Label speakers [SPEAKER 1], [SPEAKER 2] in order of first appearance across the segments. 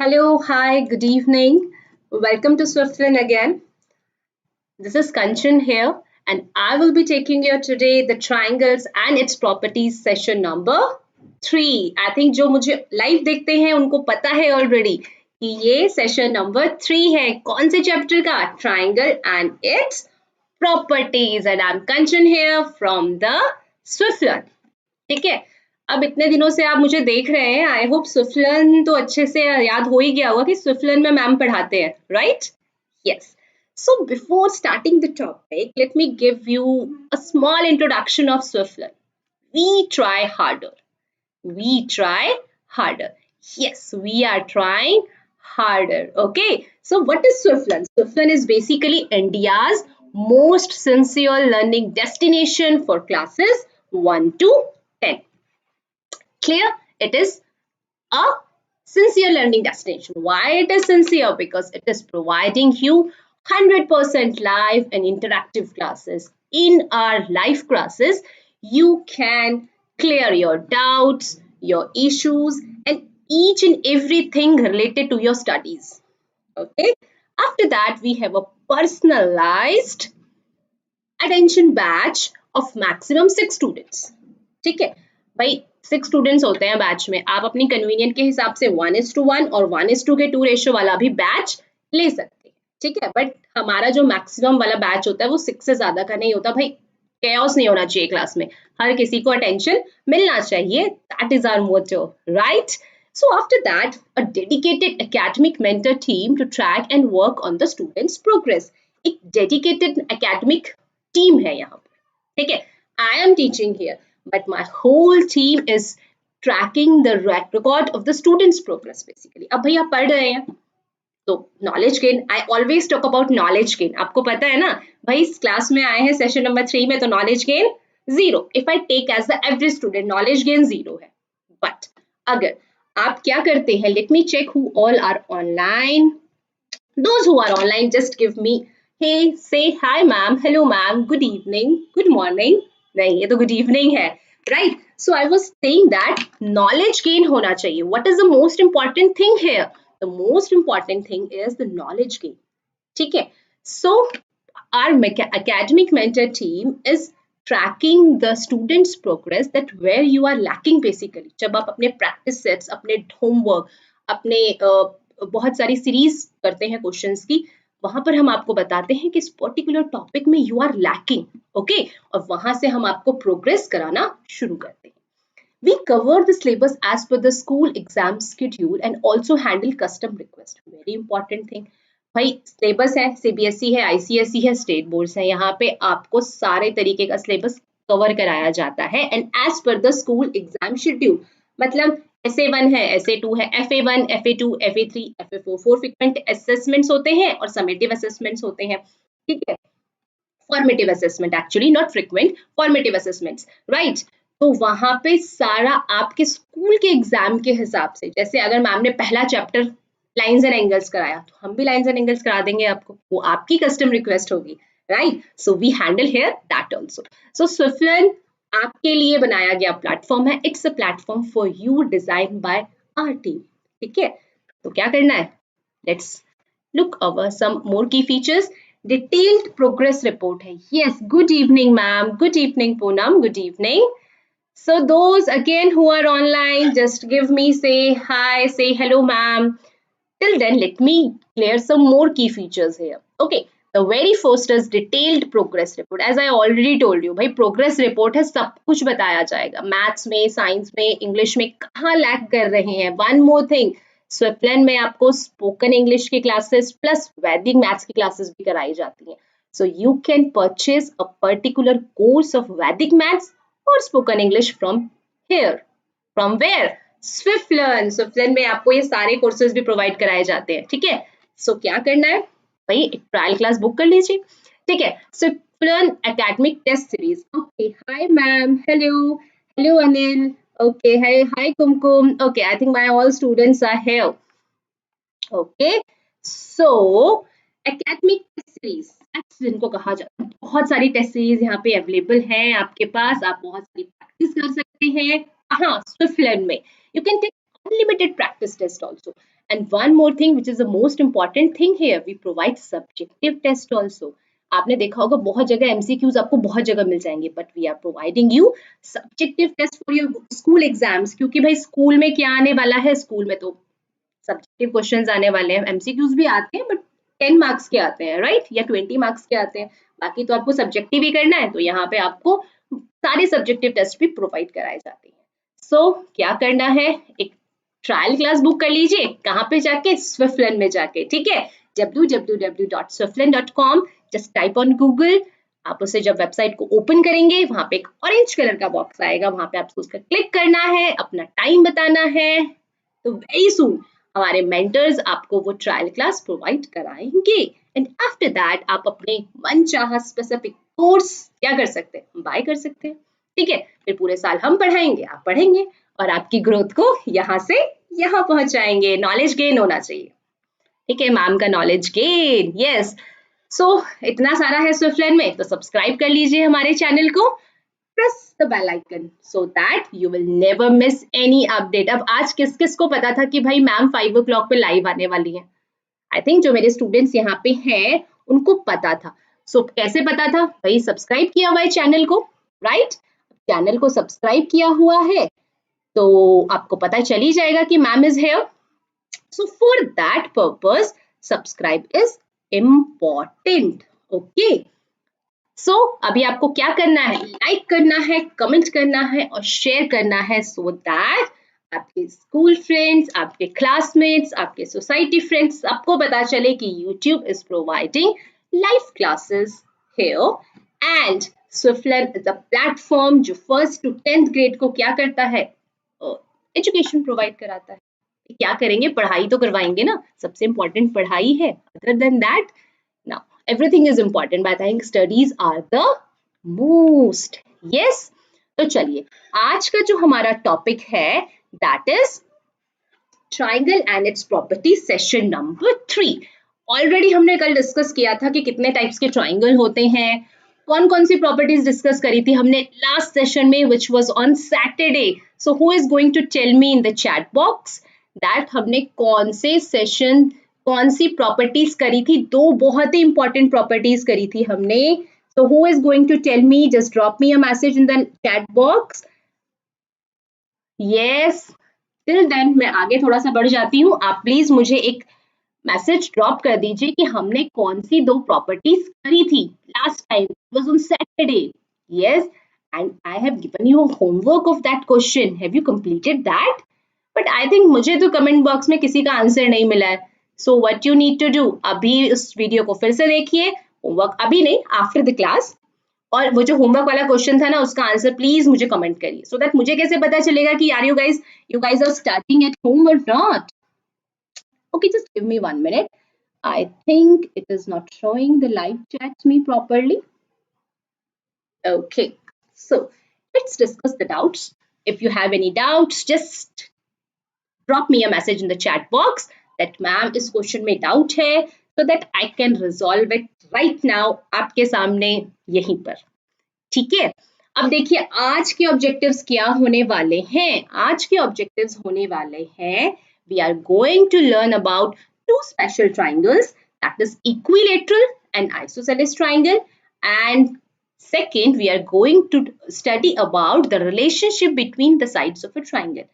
[SPEAKER 1] Hello, hi, good evening. Welcome to Swiflearn again. This is Kanchan here, and I will be taking you today the triangles and its properties session number 3. I think जो मुझे live देखते हैं उनको पता है already कि ये session number 3 है. कौन से चैप्टर का? Triangle and its properties. And I'm Kanchan here from the Swiflearn. ठीक है. अब इतने दिनों से आप मुझे देख रहे हैं. आई होप स्विफ्टलर्न तो अच्छे से याद हो ही गया होगा कि स्विफ्टलर्न में मैम पढ़ाते हैं, right? Yes. So before starting the topic, let me give you a small introduction of Swiflearn. We try harder. We try harder. Yes, we are trying harder. Okay. So what is Swiflearn? Swiflearn is basically India's most sincere learning destination for classes 1 to 10. Clear? It is a sincere learning destination. Why it is sincere? Because it is providing you 100% live and interactive classes. In our live classes, you can clear your doubts, your issues, and each and everything related to your studies. Okay. After that, we have a personalized attention batch of maximum 6 students. ठीक है भाई, 6 students होते हैं batch में. आप अपनी convenient के हिसाब से 1:1 और 1:2 रेशियो वाला भी बैच ले सकते हैं. ठीक है, बट हमारा जो मैक्सिमम वाला बैच होता है वो 6 से ज्यादा का नहीं होता भाई. chaos नहीं होना चाहिए क्लास में, हर किसी को अटेंशन मिलना चाहिए. That is our motto, right? So after that, a dedicated academic mentor team to track and work on the students' progress. एक dedicated academic team है यहाँ पे. ठीक है, I am teaching here, but my whole team is tracking the record of the students' progress basically. अब भाई आप पढ़ रहे हैं तो knowledge gain, I always talk about knowledge gain. आपको पता है ना भाई, इस क्लास में आए हैं सेशन नंबर 3 में, तो knowledge gain 0. If I take as the average student, knowledge gain 0 है. बट अगर आप क्या करते हैं, let me check who all are online. Those who are online, just give me hey, say hi ma'am, hello ma'am, good evening, good morning. नहीं, ये तो good evening है, right? So I was saying that knowledge gain होना चाहिए. What is the most important thing here? The most important thing is the knowledge gain. ठीक है? So our academic mentor team is tracking the students' progress, that where you are lacking basically. जब आप अपने practice sets, अपने homework, अपने बहुत सारी series करते हैं क्वेश्चंस की, वहां पर हम आपको बताते हैं कि इस पर्टिकुलर टॉपिक में यू आर लैकिंग. ओके, और वहां से हम आपको प्रोग्रेस कराना शुरू करते हैं. We cover the syllabus as per the school exam schedule and also handle custom request. Very important thing भाई, सिलेबस है, सीबीएसई है, आईसीएसई है, स्टेट बोर्ड है, यहाँ पे आपको सारे तरीके का सिलेबस कवर कराया जाता है and as per the school exam schedule. मतलब SA1 है, SA2 है, FA1, FA2, FA3, FA4, 4 frequent assessments होते हैं और समेटिव असेसमेंट्स होते हैं. ठीक है, formative assessment actually, not frequent, formative assessments, right? तो वहां पे सारा आपके स्कूल के एग्जाम के हिसाब से, जैसे अगर मैम ने पहला चैप्टर लाइंस एंड एंगल्स कराया तो हम भी लाइंस एंड एंगल्स करा देंगे आपको, वो आपकी कस्टम रिक्वेस्ट होगी, right? So we handle here that also. So SwiftLearn आपके लिए बनाया गया प्लेटफॉर्म है. It's a platform for you, design by our team. ठीक है, तो क्या करना है, let's look over some more की फीचर्स. डिटेल्ड प्रोग्रेस रिपोर्ट है. Yes, good evening ma'am, good evening Poonam, good evening. So those again who are online, just give me, say hi, say hello ma'am. Till then, let me clear some more key features here. Okay. The very first is detailed progress report. As I already told you, भाई progress report है, सब कुछ बताया जाएगा. Maths में, science में, English में कहाँ लैग कर रहे हैं. One more thing, स्विफ्टलर्न में आपको स्पोकन इंग्लिश की क्लासेस प्लस वैदिक मैथ्स की क्लासेस भी कराई जाती हैं. So you can purchase a particular course of Vedic maths or spoken English from here. From where? स्विफ्टलर्न. स्विफ्टलर्न में आपको ये सारे कोर्सेज भी प्रोवाइड कराए जाते हैं. ठीक है, सो क्या करना है भाई, एक ट्रायल क्लास बुक कर लीजिए. ठीक है, SwiftLearn academic test series. Okay, hi ma'am, hello, hello Anil, okay, hi Kumkum. Okay, I think my all students are here. Okay, so academic test series जिनको कहा जाता है, बहुत सारी टेस्ट सीरीज यहाँ पे अवेलेबल है आपके पास. आप बहुत सारी प्रैक्टिस कर सकते हैं. हाँ, स्विफ्टलर्न में you can take unlimited practice test also. And one more thing which is the most important thing here, we provide subjective test also. आपने देखा होगा बहुत जगह MCQs आपको बहुत जगह मिल जाएंगे, but we are providing you subjective test for your school exams. क्योंकि भाई स्कूल में क्या आने वाला है, स्कूल में तो सब्जेक्टिव क्वेश्चंस आने वाले हैं, MCQs भी आते हैं बट 10 मार्क्स के आते हैं, राइट, या 20 मार्क्स के आते हैं, बाकी तो आपको सब्जेक्टिव ही करना है, तो यहाँ पे आपको सारे सब्जेक्टिव टेस्ट भी प्रोवाइड कराए जाते हैं. सो क्या करना है, एक ट्रायल क्लास बुक कर लीजिए, कहाँ पे जाके, स्विफ्टलर्न में जाके, ठीक है, www.swiflearn.com, just type on Google. आप उसे जब वेबसाइट को ओपन करेंगे, वहां पे एक ऑरेंज कलर का बॉक्स आएगा, वहां पे आपको उसका क्लिक करना है, अपना टाइम बताना है, तो वेरी सून हमारे मेंटर्स आपको वो ट्रायल क्लास प्रोवाइड कराएंगे. एंड आफ्टर दैट आप अपने मनचाहा स्पेसिफिक कोर्स क्या कर सकते हैं, बाय कर सकते हैं, ठीक है. फिर पूरे साल हम पढ़ाएंगे, आप पढ़ेंगे और आपकी ग्रोथ को यहाँ से यहाँ पहुंचाएंगे. नॉलेज गेन होना चाहिए, ठीक है, मैम का नॉलेज गेन, यस. सो इतना सारा है स्विफ्टलर्न में, तो सब्सक्राइब कर लीजिए हमारे चैनल को, press the bell icon so that you will never miss any update. अब आज किस किस को पता था कि भाई मैम 5 o'clock पे लाइव आने वाली है? आई थिंक जो मेरे स्टूडेंट्स यहाँ पे हैं उनको पता था. सो कैसे पता था? भाई सब्सक्राइब किया हुआ है चैनल को, राइट? चैनल को सब्सक्राइब किया हुआ है तो आपको पता चल ही जाएगा कि ma'am is here. So for that purpose subscribe is important, okay. So अभी आपको क्या करना है, लाइक करना है, कमेंट करना है और शेयर करना है, सो दैट आपके स्कूल फ्रेंड्स, आपके क्लासमेट्स, आपके सोसाइटी फ्रेंड्स, आपको पता चले कि YouTube is providing live classes here and Swiflearn is a platform जो 1st to 10th grade को क्या करता है, एजुकेशन प्रोवाइड कराता है. क्या करेंगे, पढ़ाई तो करवाएंगे ना, सबसे इम्पोर्टेंट पढ़ाई है. Other than that, now everything is important, but I think studies are the most. Yes. तो चलिए आज का जो हमारा टॉपिक है that is triangle and its properties section number 3. Already हमने कल डिस्कस किया था कि कितने टाइप्स के ट्राइंगल होते हैं, कौन कौन सी प्रॉपर्टीज डिस्कस करी थी हमने लास्ट सेशन में which was on Saturday. So who is going to tell me in the chat box that हमने कौन से सेशन कौन सी प्रॉपर्टीज करी थी, 2 बहुत ही इंपॉर्टेंट प्रॉपर्टीज करी थी हमने. So who is going to tell me? Just drop me a message in the chat box. Yes. Till then मैं आगे थोड़ा सा बढ़ जाती हूँ, आप प्लीज मुझे एक मैसेज ड्रॉप कर दीजिए कि हमने कौन सी 2 प्रॉपर्टीज करी थी last time. It was on Saturday. Yes. And I have given you a homework of that question. Have you completed that? But I think मुझे तो कमेंट बॉक्स में किसी का आंसर नहीं मिला है. So what you need to do, अभी इस वीडियो को फिर से देखिए, होमवर्क अभी नहीं, आफ्टर द क्लास, और वो जो होमवर्क वाला क्वेश्चन था ना उसका आंसर प्लीज मुझे कमेंट करिए, सो दैट मुझे कैसे पता चलेगा कि यार you guys are starting at home और not. Okay, just give me 1 minute. I think it is not showing the live chat to me properly. Okay, so let's discuss the doubts. If you have any doubts, just drop me a message in the chat box that ma'am इस question में doubt है, so that I can resolve it right now आपके सामने यहीं पर, ठीक है. अब देखिए आज के ऑब्जेक्टिव्स क्या होने वाले हैं. आज के ऑब्जेक्टिव्स होने वाले हैं, we are going to learn about 2 special triangles, that is equilateral and isosceles triangle, and second we are going to study about the relationship between the sides of a triangle.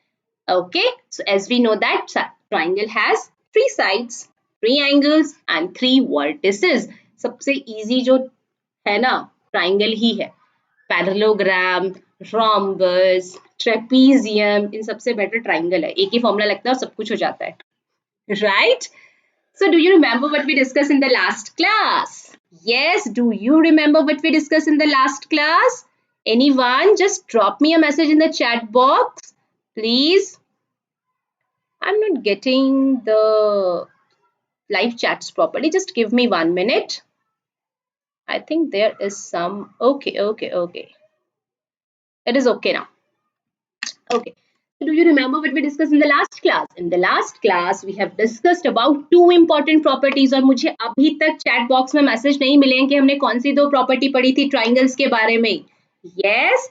[SPEAKER 1] Okay, so as we know that triangle has 3 sides, 3 angles and 3 vertices. सबसे easy जो है ना triangle ही है. Parallelogram, rhombus, trapezium, इन सबसे better triangle है. एक ही formula लगता है और सब कुछ हो जाता है, right? So do you remember what we discussed in the last class? Yes, do you remember what we discussed in the last class? Anyone? Just drop me a message in the chat box. Please, I'm not getting the live chats properly. Just give me 1 minute. I think there is some. Okay. It is okay now. Okay. So do you remember what we discussed in the last class? In the last class, we have discussed about 2 important properties. और मुझे अभी तक chat box में message नहीं मिले हैं कि हमने कौन सी 2 property पढ़ी थी triangles के बारे में. Yes,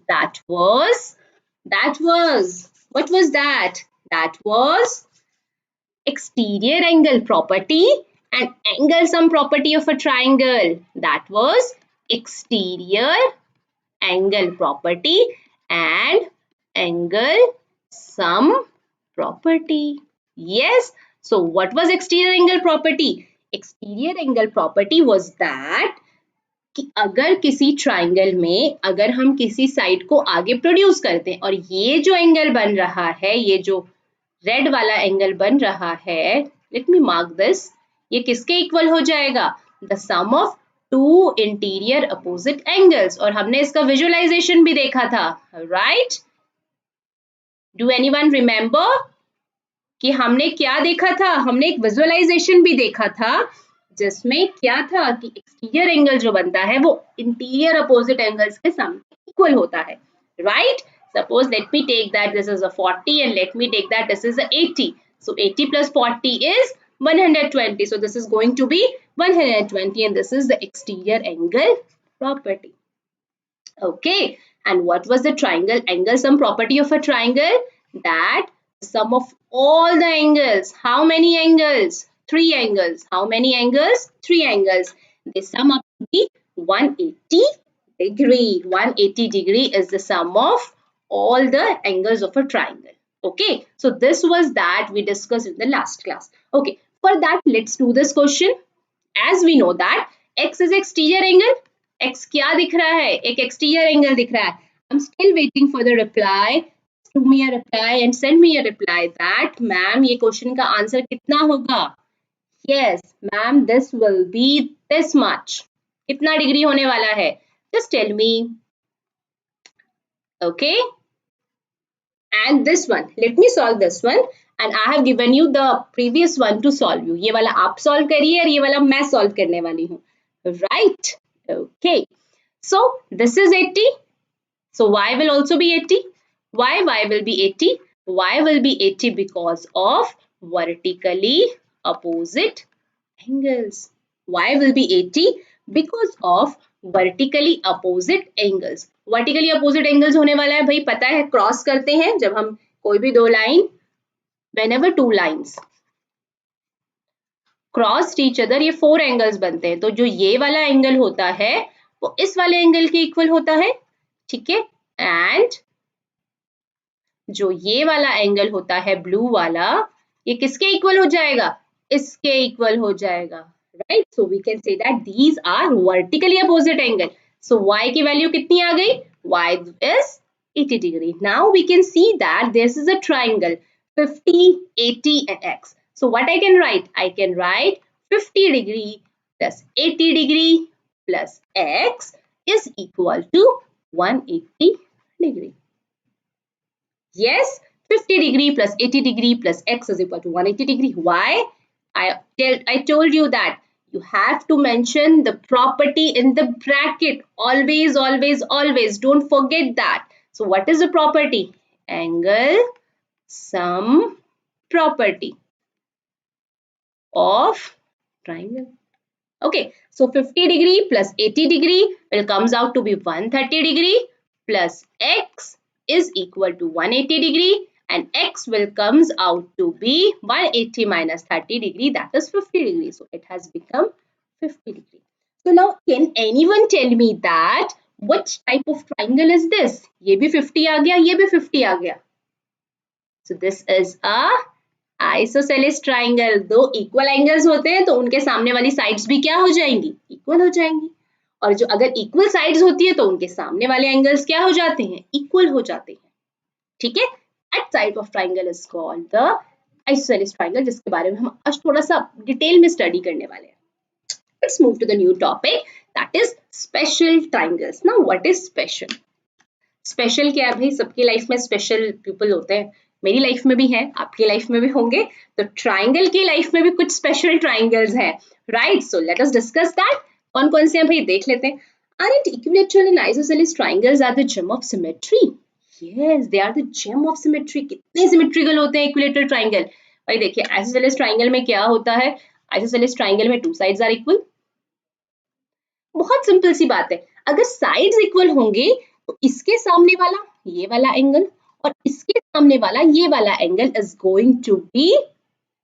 [SPEAKER 1] that was. What was that? That was exterior angle property and angle sum property of a triangle. That was exterior angle property and angle sum property. Yes. So what was exterior angle property? Exterior angle property was that कि अगर किसी triangle में अगर हम किसी side को आगे produce करते हैं और ये जो एंगल बन रहा है, ये जो रेड वाला एंगल बन रहा है, लेट मी मार्क दिस, ये किसके इक्वल हो जाएगा? The sum of two interior opposite angles. और हमने इसका विजुअलाइजेशन भी देखा था, राइट? डू एनीवन रिमेंबर कि हमने क्या देखा था? हमने एक विजुअलाइजेशन भी देखा था जिसमें क्या था कि एक्सटीरियर एंगल जो बनता है वो इंटीरियर अपोजिट एंगल्स के सामने इक्वल होता है, right? Suppose let me take that this is a 40 and let me take that this is a 80. So 80 plus 40 is 120. So this is going to be 120 and this is the exterior angle property. Okay, and what was the triangle angle sum property of a triangle? That sum of all the angles. How many angles? 3 angles. How many angles? 3 angles. They sum up to be 180 degree. 180 degree is the sum of all the angles of a triangle. Okay, so this was that we discussed in the last class. Okay, for that let's do this question. As we know that x is exterior angle. x क्या दिख रहा है? एक exterior angle दिख रहा है. I'm still waiting for the reply. Do me a reply and send me a reply that ma'am ये question का answer कितना होगा? Yes, ma'am, this will be this much. कितना डिग्री होने वाला है? Just tell me. Okay. And this one, let me solve this one. And I have given you the previous one to solve you. ये वाला आप solve करिए और ये वाला मैं solve करने वाली हूँ. Right? Okay. So this is 80. So y will also be 80. Why y will be 80? Y will be 80 because of vertically opposite angles. Y will be 80 because of vertically opposite angles. Vertically opposite angles होने वाला है भाई, पता है, cross करते हैं जब हम कोई भी दो line, whenever two lines crossed each other, ये 4 एंगल्स बनते हैं. तो जो ये वाला एंगल होता है वो इस वाले एंगल के इक्वल होता है, ठीक है? एंड जो ये वाला एंगल होता है ब्लू वाला, ये किसके इक्वल हो जाएगा? इसके इक्वल हो जाएगा, right? So we can say that these are vertically opposite angle. सो y की वैल्यू कितनी आ गई? y is 80 degree. Now we can see that this is a triangle 50, 80 and x. So what I can write? I can write 50 degree plus 80 degree plus x is equal to 180 degree. Yes, 50 degree plus 80 degree plus x is equal to 180 degree. Why? I told you that you have to mention the property in the bracket. Always, always, always. Don't forget that. So what is the property? Angle sum property of triangle. Okay, so 50 degree plus 80 degree will comes out to be 130 degree plus x is equal to 180 degree and x will comes out to be 180 minus 30 degree, that is 50 degree. So it has become 50 degree. So now can anyone tell me that which type of triangle is this? ये भी 50 आ गया, ये भी 50 आ गया. So this is a isosceles triangle. दो equal angles होते हैं तो उनके सामने वाली sides भी क्या हो जाएंगी? Equal हो जाएंगी. और जो अगर equal sides होती है तो उनके सामने वाले angles क्या हो जाते हैं? Equal हो जाते हैं. ठीक है? That type of triangle is called the isosceles triangle, जिसके बारे में हम आज थोड़ा सा डिटेल में स्टडी करने वाले हैं. Let's move to the new topic, that is special triangles. Now what is special? Special क्या है भाई? सबकी लाइफ में special people होते हैं. मेरी लाइफ में भी हैं, आपकी लाइफ में भी होंगे. तो ट्राइंगल की लाइफ में भी कुछ स्पेशल ट्राइंगल्स हैं, right? So let us discuss that. कौन कौन से हैं भाई? देख लेते हैं. Aren't equilateral and isosceles triangles are the gem of symmetry? Yes, they are the gem of symmetry. कितने सिमेट्रिकल होते हैं इक्विलेटरल ट्राइंगल. भाई देखिए, आइसोसेलेस ट्राइंगल में क्या होता है? आइसोसेलेस ट्राइंगल में टू साइड्स आर इक्वल. बहुत सिंपल सी बात है. अगर साइड्स इक्वल होंगे तो इसके सामने वाला ये वाला एंगल और इसके सामने वाला ये वाला angle is going to be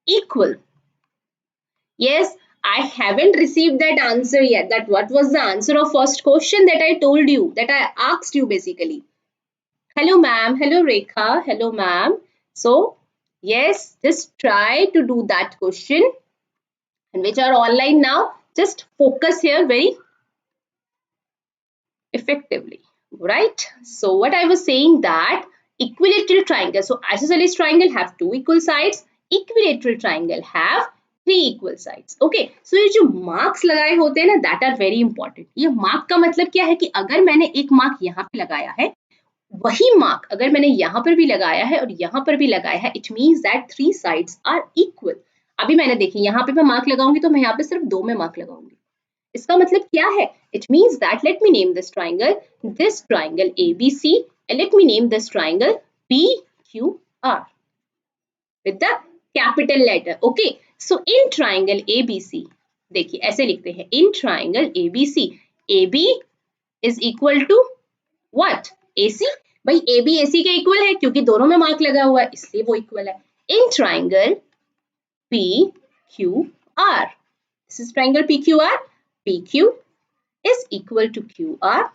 [SPEAKER 1] equal. Yes, I haven't received that answer yet. That what was the answer of first question that I told you, that I asked you basically. Hello ma'am, hello Rekha, hello ma'am. So yes, just try to do that question, and which are online now. Just focus here very effectively, right? So what I was saying that equilateral triangle, so isosceles triangle have two equal sides, equilateral triangle have three equal sides. Okay, so ये जो marks लगाए होते हैं ना, that are very important. ये mark का मतलब क्या है कि अगर मैंने एक mark यहाँ पे लगाया है, वही mark अगर मैंने यहाँ पर भी लगाया है और यहाँ पर भी लगाया है, it means that three sides are equal. अभी मैंने देखी यहाँ पे मैं mark लगाऊंगी तो मैं यहाँ पे सिर्फ 2 में mark लगाऊंगी. इसका मतलब क्या है? It means that let me name this triangle ABC, and let me name this triangle PQR with the capital letter. Okay, so in triangle ABC, देखिए ऐसे लिखते हैं, in triangle ABC, AB is equal to what? AC. भाई AB AC के equal है क्योंकि दोनों में मार्क लगा हुआ है, इसलिए वो इक्वल है. In triangle PQR, this is triangle PQR. PQ is equal to QR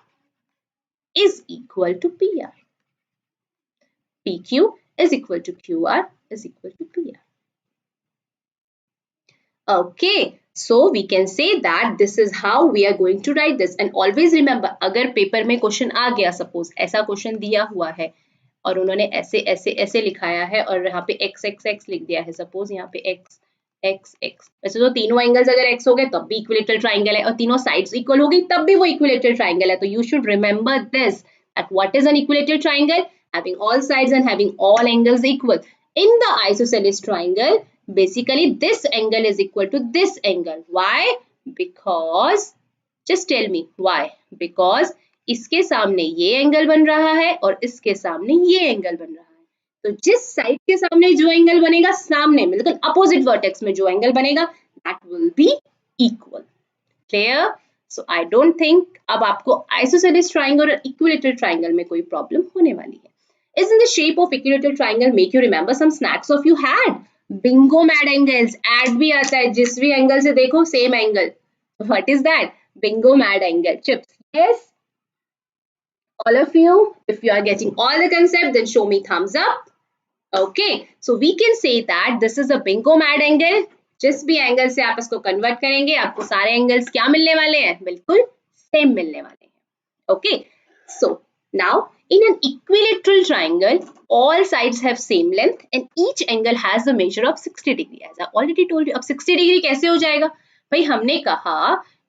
[SPEAKER 1] is equal to PR. PQ is equal to QR is equal to PR. Okay, so we can say that this is how we are going to write this. And always remember, अगर paper में question आ गया, suppose ऐसा question दिया हुआ है और उन्होंने ऐसे ऐसे ऐसे लिखाया है और यहाँ पे x x x लिख दिया है, सपोज यहाँ पे x x x, वैसे तो तीनों एंगल्स अगर x हो गए तब भी इक्विलेटरल ट्राइंगल है और तीनों साइड्स इक्वल हो गई तब भी वो इक्विलेटरल ट्राइंगल है. तो you should remember this, that what is an equilateral triangle? Having all sides and having all angles equal. In the isosceles triangle, basically this angle is equal to this angle. Why? Because, just tell me why? Because इसके सामने ये angle बन रहा है और इसके सामने ये एंगल बन रहा है. तो जिस साइड के सामने जो एंगल बनेगा, सामने में मतलब अपोजिट वर्टेक्स में जो एंगल बनेगा, that will be equal. Clear? So I don't think अब आपको आइसोसेलेस ट्राइंगल और इक्विलेटरल ट्राइंगल में कोई प्रॉब्लम होने वाली है. Isn't the shape of equilateral triangle make you remember some snacks of you had? Bingo mad angles. Add भी आता है, जिस भी एंगल से देखो same angle. What is that? Bingo mad angle. Chips. Yes. All of you, if you are getting all the concept, then show me thumbs up. Okay, so we can say that this is a bingo mad angle. जिस भी angle से आप इसको convert करेंगे, आपको सारे angles क्या मिलने वाले हैं? बिल्कुल सेम मिलने वाले हैं. Okay, so now in an equilateral triangle, all sides have same length and each angle has a measure of 60 degree. As I already told you, अब 60 degree कैसे हो जाएगा? भाई हमने कहा,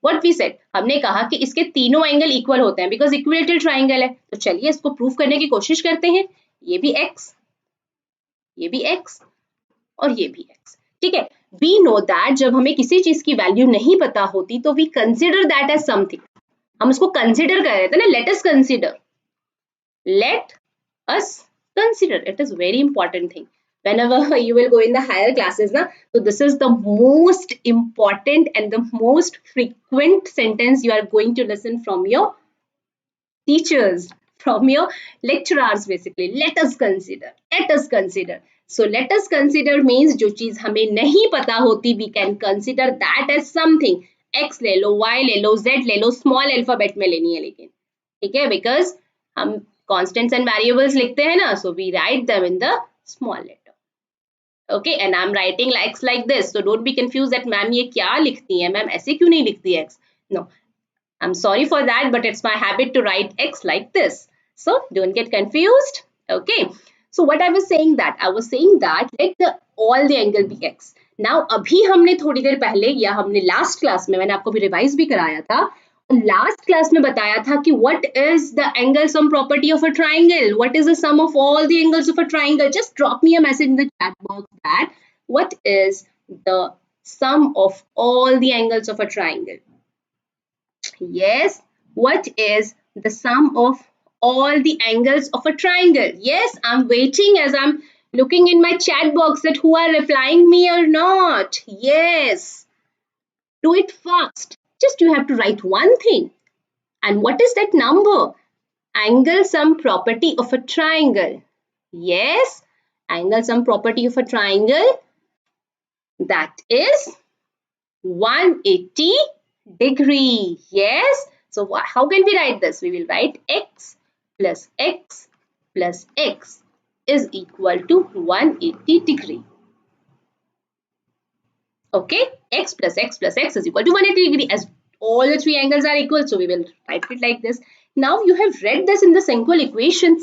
[SPEAKER 1] what we said, हमने कहा कि इसके तीनों एंगल इक्वल होते हैं because equilateral triangle है. तो चलिए इसको प्रूव करने की कोशिश करते हैं. ये भी x, ये भी x और ये भी x. ठीक है, we know that जब हमें किसी चीज की वैल्यू नहीं पता होती तो we consider that as something. हम उसको कंसिडर कर रहे थे ना, let us consider. Let us consider. It is very important thing. Whenever you will go in the higher classes, na, so this is the most important and the most frequent sentence you are going to listen from your teachers, from your lecturers basically. Let us consider. Let us consider. So let us consider means जो चीज हमें नहीं पता होती, we can consider that as something. X ले लो, Y ले लो, Z ले लो, small alphabet में लेनी है लेकिन, ठीक है, because हम constants and variables लिखते हैं ना, so we write them in the small letter. Okay, and I'm writing X like this, so don't be confused that ma'am ये क्या लिखती है, मैम ऐसे क्यों नहीं लिखती X? No, I'm sorry for that, but it's my habit to write X like this. So don't get confused. Okay. So what I was saying that let all the angle be X. Now अभी हमने थोड़ी देर पहले या हमने last class में, मैंने आपको भी रिवाइज भी कराया था, लास्ट क्लास में बताया था कि what is the angle sum property of a triangle? What is the sum of all the angles of a triangle? Just drop me a message in the chat box that what is the sum of all the angles of a triangle? Yes, what is the sum of all the angles of a triangle? Yes, I'm waiting as I'm looking in my chat box that who are replying me or not. Yes, do it fast. Just you have to write one thing. And what is that number? Angle sum property of a triangle. Yes, angle sum property of a triangle that is 180 degree. Yes. So how can we write this? We will write x plus x plus x is equal to 180 degree. Okay, x plus x plus x is equal to 180 degree, as all the three angles are equal, so we will write it like this. Now you have read this in the simple equation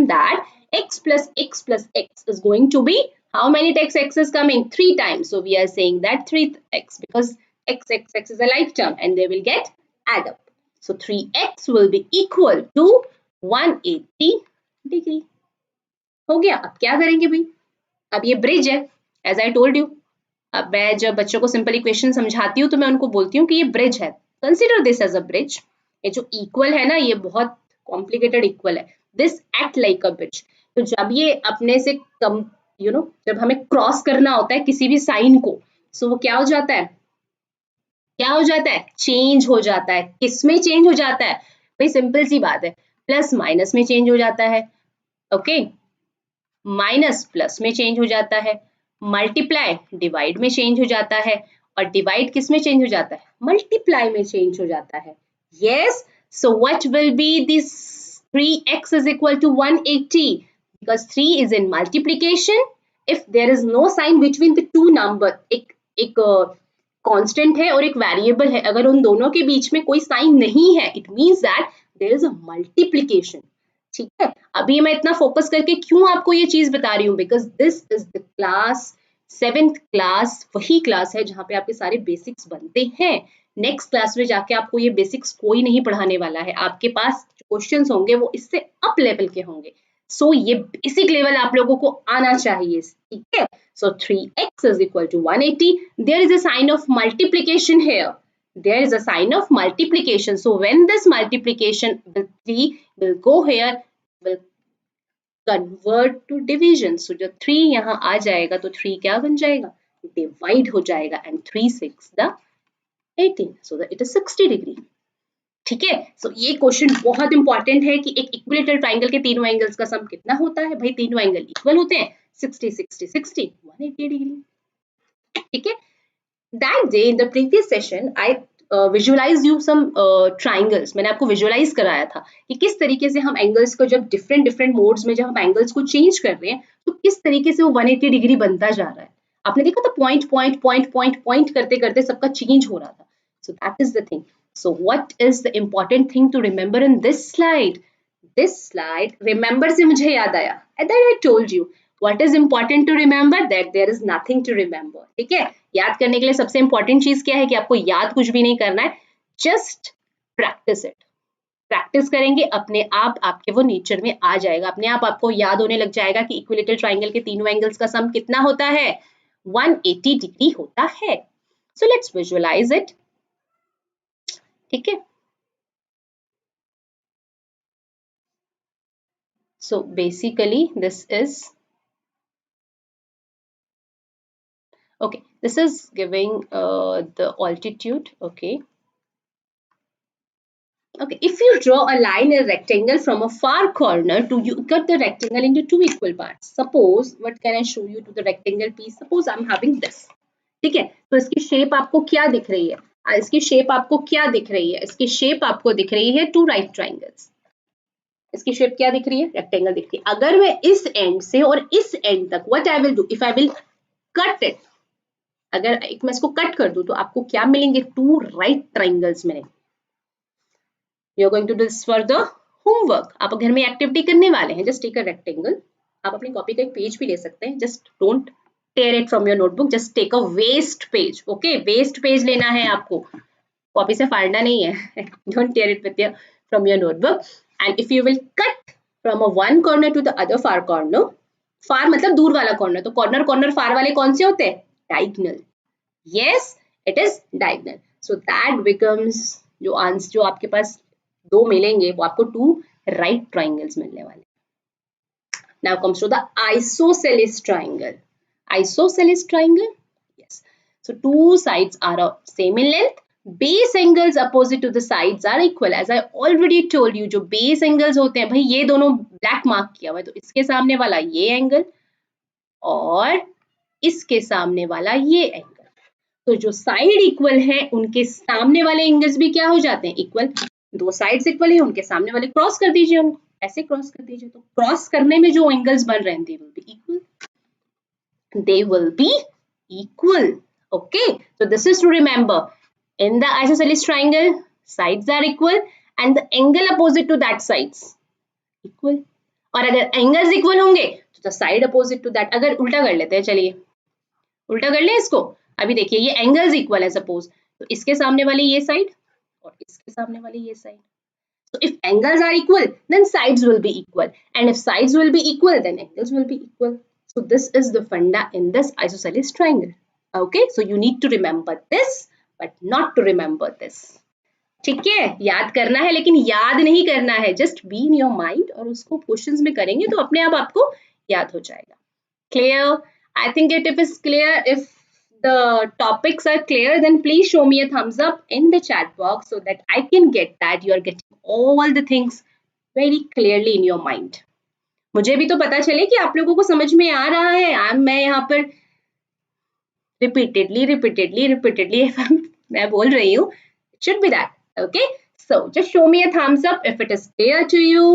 [SPEAKER 1] that x plus x is going to be, how many times x is coming? 3 times. So we are saying that 3x, because x is a like term and they will get add up. So 3x will be equal to 180 degree. हो गया. अब क्या करेंगे भाई? अब ये bridge है, as I told you. अब मैं जब बच्चों को सिंपल इक्वेशन समझाती हूँ तो मैं उनको बोलती हूँ कि ये ब्रिज है, consider this as a bridge. ये जो इक्वल है ना, ये बहुत कॉम्प्लिकेटेड इक्वल है. This act like a bridge. तो जब ये अपने से कम, जब हमें क्रॉस करना होता है किसी भी साइन को, सो वो क्या हो जाता है? चेंज हो जाता है. किस में चेंज हो जाता है भाई? सिंपल सी बात है, प्लस माइनस में चेंज हो जाता है. ओके, माइनस प्लस में चेंज हो जाता है, मल्टीप्लाई डिवाइड में चेंज हो जाता है, और डिवाइड किस में चेंज हो जाता है? मल्टीप्लाई में चेंज हो जाता है. Yes. So what will be this 3x is equal to 180 because 3 is in multiplication. If there is no sign between the two number, एक कांस्टेंट है और एक वेरिएबल है, अगर उन दोनों के बीच में कोई साइन नहीं है, it means that there is a multiplication. ठीक है. अभी मैं इतना फोकस करके क्यों आपको ये चीज बता रही हूँ? Because this is the class 7th class, वही क्लास है जहाँ पे आपके सारे बेसिक्स बनते हैं. नेक्स्ट क्लास में जाके आपको ये बेसिक्स कोई नहीं पढ़ाने वाला है. आपके पास क्वेश्चंस होंगे वो इससे अप लेवल के होंगे. सो ये बेसिक लेवल आप लोगों को आना चाहिए. ठीक है. सो 3x is equal to 180. There is a sign of multiplication here. There is a sign of multiplication. So when this multiplication will 3 will go here, will convert to division. So जब 3 यहाँ आ जाएगा तो 3 क्या बन जाएगा? Divide हो जाएगा. And 3 6 the 18. So that it is 60 degree. ठीक है. सो ये क्वेश्चन बहुत इंपॉर्टेंट है कि एक इक्विलेटरल ट्राइंगल के तीनों एंगल्स का सम कितना होता है? भाई तीनों एंगल इक्वल होते हैं. 60 60 60 180 डिग्री. ठीक है. That day in the previous session I visualize you some triangles. मैंने आपको विजुअलाइज कराया था कि किस तरीके से हम एंगल्स को जब डिफरेंट मोड्स में जब हम एंगल्स को चेंज कर रहे हैं तो किस तरीके से वो 180 डिग्री बनता जा रहा है. आपने देखा था पॉइंट करते करते सबका चेंज हो रहा था. So that is the thing. So what is the important thing to remember in this slide? Remember से मुझे याद आया, that I told you. What is important to remember? That there is nothing to remember. ठीक है. याद करने के लिए सबसे इंपॉर्टेंट चीज क्या है कि आपको याद कुछ भी नहीं करना है, जस्ट प्रैक्टिस इट. प्रैक्टिस करेंगे अपने आप आपके वो नेचर में आ जाएगा. अपने आप आपको याद होने लग जाएगा कि इक्विलेटरल ट्राइंगल के तीनों एंगल्स का सम कितना होता है? 180 डिग्री होता है. So let's visualize it. ठीक है. So basically this is, okay, this is giving the altitude. Okay, if you draw a line in a rectangle from a far corner to, you cut the rectangle into two equal parts. Suppose, what can I show you to the rectangle piece? Suppose I'm having this. ठीक है. तो इसकी shape आपको क्या दिख रही है? इसकी शेप आपको क्या दिख रही है? इसकी शेप आपको दिख रही है टू राइट ट्राइंगल्स. इसकी शेप क्या दिख रही है? रेक्टेंगल दिख रही है. अगर मैं इस एंड से और इस एंड तक, what I will do, if I will cut it, अगर मैं इसको कट कर दूं तो आपको क्या मिलेंगे? टू राइट ट्राइंगल्स मिलेंगे. You are going to do this for the homework. आप घर में एक्टिविटी करने वाले हैं. Just take a rectangle. आप अपनी कॉपी का एक पेज भी ले सकते हैं. Just don't tear it from your notebook. Just take a waste page. Okay, waste page लेना है आपको, कॉपी से फाड़ना नहीं है. Don't tear it with from your notebook. And if you will cut from a one corner to the other far corner, far मतलब दूर वाला corner, तो corner far वाले कौन से होते हैं? Diagonal. Yes, it is diagonal. So that becomes जो आपके पास दो मिलेंगे वो आपको two right triangles मिलने वाले. Now comes to the isosceles triangle. Isosceles triangle, yes. So two sides are same in length. Base angles opposite to the sides are equal. As I already told you, जो base angles होते हैं भाई, ये दोनों black mark किया हुआ है, तो इसके सामने वाला ये angle और इसके सामने वाला ये एंगल। तो जो साइड इक्वल है उनके सामने वाले एंगल्स भी क्या हो जाते हैं, इक्वल। दो साइड्स इक्वल है, उनके सामने वाले क्रॉस कर दीजिए, उनको ऐसे क्रॉस कर दीजिए। तो क्रॉस करने में जो एंगल्स बन रहे हैं they will be equal, they will be equal. Okay, so this is to remember. In the isosceles triangle, sides are equal and the angle opposite to that sides equal. और अगर angles equal होंगे तो the side opposite to that, अगर उल्टा कर लेते हैं, चलिए उल्टा कर लें इसको। अभी देखिए ये एंगल्स इक्वल है सपोज, तो इसके सामने वाली ये साइड और इसके सामने वाली ये side. So if angles are equal, then sides will be equal, and if sides will be equal, then angles will be equal. So this is the funda in this isosceles triangle. Okay, so you need to remember this, but not to remember this. ठीक है, याद करना है लेकिन याद नहीं करना है, just be in your mind, और उसको क्वेश्चंस में करेंगे तो अपने आप आपको याद हो जाएगा। Clear? I think it is clear. If the topics are clear, then please show me a thumbs up in the chat box so that I can get that you are getting all the things very clearly in your mind. मुझे भी तो पता चले कि आप लोगों को समझ में आ रहा है। मैं यहाँ पर repeatedly मैं बोल रही हूँ, it should be that. Okay, so just show me a thumbs up if it is clear to you.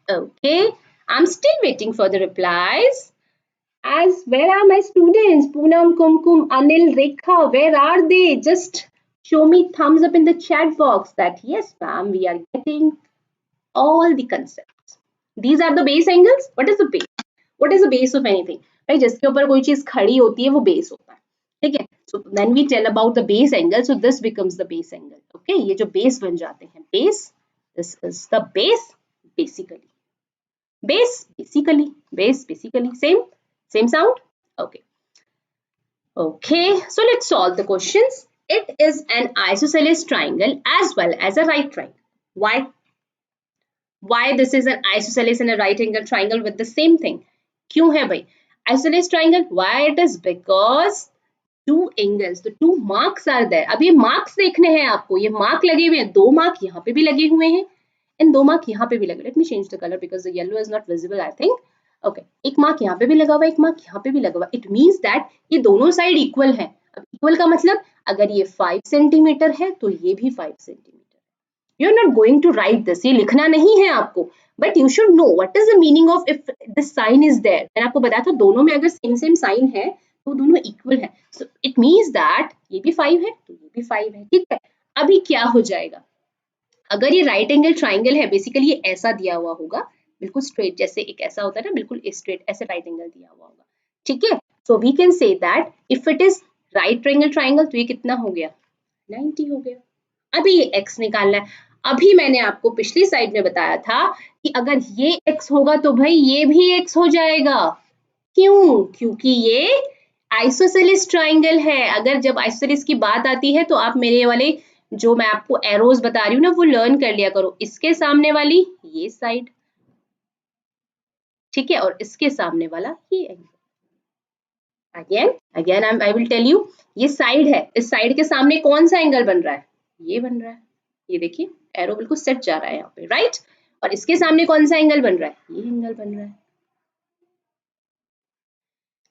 [SPEAKER 1] Okay, I'm still waiting for the replies. As where are my students? Poonam, Kumkum, Anil, Rekha, where are they? Just show me thumbs up in the chat box that yes ma'am, we are getting all the concepts. These are the base angles. What is the base? What is the base of anything? भाई जिसके ऊपर कोई चीज खड़ी होती है वो base होता है, ठीक है। So then we tell about the base angle. So this becomes the base angle. Okay, ये जो base बन जाते हैं, base. This is the base basically. Base basically. Same sound? Okay. Okay, so let's solve the questions. It is an isosceles triangle as well as a right triangle. Why? Why this is an isosceles and a right angle triangle with the same thing? क्यों है भाई? Isosceles triangle, why it is? Because two angles, the two marks are there. अब ये marks देखने हैं आपको, ये mark लगे हुए हैं, दो mark यहाँ पे भी लगे हुए हैं, and दो mark यहाँ पे भी लगे। Let me change the color because the yellow is not visible, I think. Okay, एक मार्क यहाँ पे भी लगा हुआ, एक मार्क यहाँ पे भी लगा हुआ। इट मीन्स दैट ये दोनों साइड इक्वल है। अब इक्वल का मतलब अगर ये 5 सेंटीमीटर है तो ये भी 5 centimetre. You are not going to write this, ये लिखना नहीं है आपको, but you should know what is the meaning of if this sign is there. मैंने आपको बताया था दोनों में अगर सेम साइन है तो दोनों इक्वल है। सो इट मीन्स दैट ये भी 5 है तो ये भी 5 है, ठीक है। अभी क्या हो जाएगा, अगर ये राइट एंगल ट्राइंगल है, बेसिकली ये ऐसा दिया हुआ होगा, बिल्कुल स्ट्रेट, जैसे एक ऐसा होता है ना, बिल्कुल स्ट्रेट ऐसे राइट एंगल दिया हुआ होगा, ठीक है। So we can say that if it is right angle triangle तो ये कितना हो गया, 90 हो गया। अभी ये x निकालना है। अभी मैंने आपको पिछली साइड में बताया था कि अगर ये x होगा तो भाई ये भी x हो जाएगा। क्यों? क्योंकि ये आइसोसेलेस ट्राइंगल है। अगर जब आइसोसेलेस की बात आती है तो आप मेरे वाले जो मैं आपको एरोज बता रही हूँ ना वो लर्न कर लिया करो। इसके सामने वाली ये साइड, ठीक है, और इसके सामने वाला ये angle. Again I will tell you, ये साइड है, इस साइड के सामने कौन सा एंगल बन रहा है, ये बन रहा है। ये देखिए एरो बिल्कुल सेट जा रहा है यहाँ पे, राइट। और इसके सामने कौन सा एंगल बन रहा है, ये एंगल बन रहा है।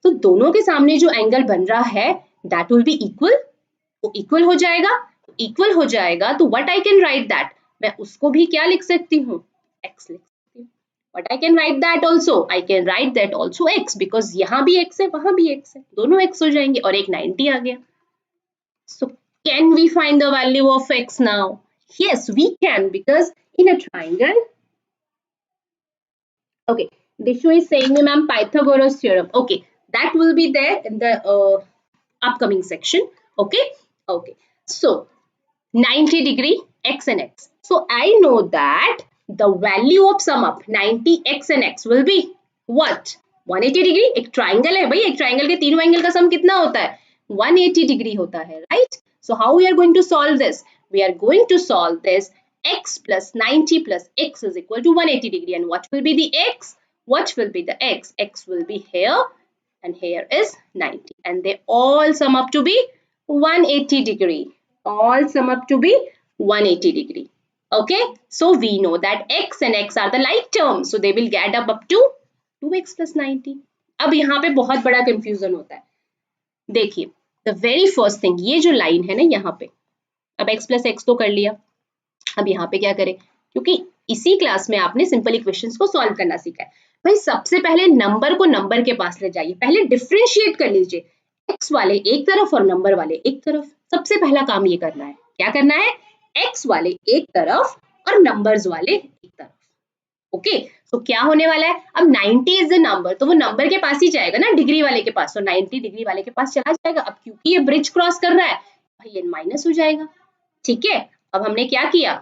[SPEAKER 1] तो दोनों के सामने जो एंगल बन रहा है दैट विल बी इक्वल। तो इक्वल हो जाएगा, इक्वल हो जाएगा तो what I can write that, मैं उसको भी क्या लिख सकती हूँ, x लिख सकती हूँ। But I can write that also, I can write that also x, because यहाँ भी x है वहां भी x है, दोनों x हो जाएंगे और एक 90 आ गया। So can we find the value of x now? Yes we can, because in a triangle, okay, Dishu is saying me ma'am Pythagoras theorem, okay, that will be there in the upcoming section. Okay, so 90 degree x and x, so I know that the value of sum up 90 x and x will be what, 180 degree। एक triangle है भाई, एक triangle के तीनों angle का सम कितना होता है, 180 डिग्री होता है, right. So how we are going to solve this, we are going to solve this x plus 90 plus x is equal to 180 degree, and what will be the x, what will be the x, x will be here and here is 90, and they all sum up to be 180 degree, all sum up to be 180 degree. Okay, so we know that x and x are the like terms, so they will add up to 2x plus 90. अब यहाँ पे बहुत बड़ा confusion होता है। देखिए the very first thing, ये जो लाइन है ना यहाँ पे, अब x प्लस एक्स तो कर लिया, अब यहाँ पे क्या करें, क्योंकि इसी क्लास में आपने सिंपल इक्वेशंस को सॉल्व करना सीखा है। भाई सबसे पहले नंबर को नंबर के पास ले जाइए, पहले डिफरेंशिएट कर लीजिए, x वाले एक तरफ और नंबर वाले एक तरफ। सबसे पहला काम ये करना है, क्या करना है, x वाले एक तरफ और नंबर्स वाले एक तरफ। ओके तो क्या होने वाला है, अब 90 इज द नंबर, तो वो नंबर के पास ही जाएगा ना, डिग्री वाले के पास, तो 90 डिग्री वाले के पास चला जाएगा। अब क्योंकि ये ब्रिज क्रॉस कर रहा है, भाई ये माइनस हो जाएगा। ठीक है, अब हमने क्या किया,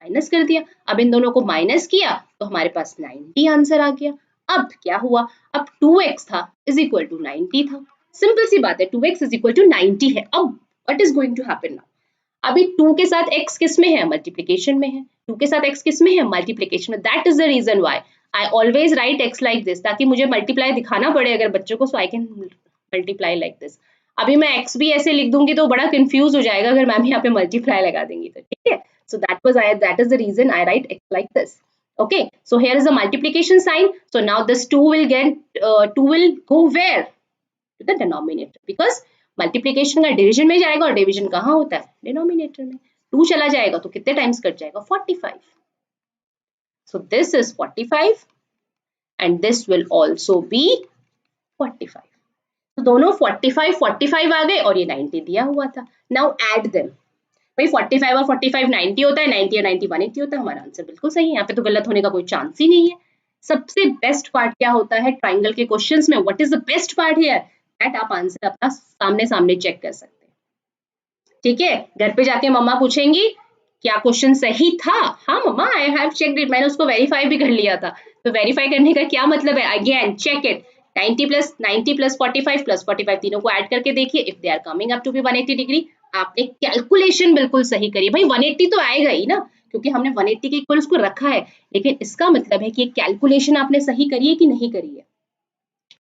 [SPEAKER 1] माइनस कर दिया। अब इन दोनों को माइनस किया तो हमारे पास 90 आंसर आ गया। अब क्या हुआ, अब 2x था इज इक्वल टू 90 था। सिंपल सी बात है, 2x इज इक्वल टू 90 है। अब what is going to happen now, अभी 2 के साथ x किस में है, मल्टीप्लिकेशन में है। 2 के साथ x किस में है, मल्टीप्लिकेशन में। That is the reason why I always write x like this, ताकि मुझे मल्टीप्लाई दिखाना पड़े अगर बच्चों को, so I can multiply like this. अभी मैं x भी ऐसे लिख दूंगी तो बड़ा कंफ्यूज हो जाएगा अगर मैम यहाँ पे मल्टीप्लाई लगा देंगी तो। ठीक है, so that is the reason I write x like this. Okay, so here is the multiplication sign, so now this 2 will go where, to the denominator, because multiplication का डिवीजन में जाएगा और डिवीजन कहाँ होता है, डिनोमिनेटर में। 2 चला जाएगा तो कितने टाइम्स कट जाएगा, 45। so this is 45 and this will also be 45। तो दोनों 45 आ गए और ये 90 दिया हुआ था। नाउ ऐड देम, भाई 45 और 45 90 होता है, 90 और 90 180 होता है। हमारा आंसर बिल्कुल सही है, यहाँ पे तो गलत होने का कोई चांस ही नहीं है। सबसे बेस्ट पार्ट क्या होता है ट्राइंगल के क्वेश्चंस में, what is the best part here, that आप आंसर अपना सामने सामने चेक कर सकते हैं। ठीक है, घर पे जाके मम्मा पूछेंगी क्या क्वेश्चन सही था, हाँ मम्मा आई हैव चेक्ड इट, मैंने उसको वेरीफाई भी कर लिया था। तो वेरीफाई करने का क्या मतलब है, अगेन चेक इट, 90 प्लस 45 तीनों को ऐड करके देखिए, if they are coming up to be 180 degree, आपने कैलकुलेशन बिल्कुल सही करी। भाई 180 तो आएगा ही ना, क्योंकि हमने 180 के इक्वल उसको रखा है, लेकिन इसका मतलब है कि कैलकुलेशन आपने सही करी है कि नहीं करी है,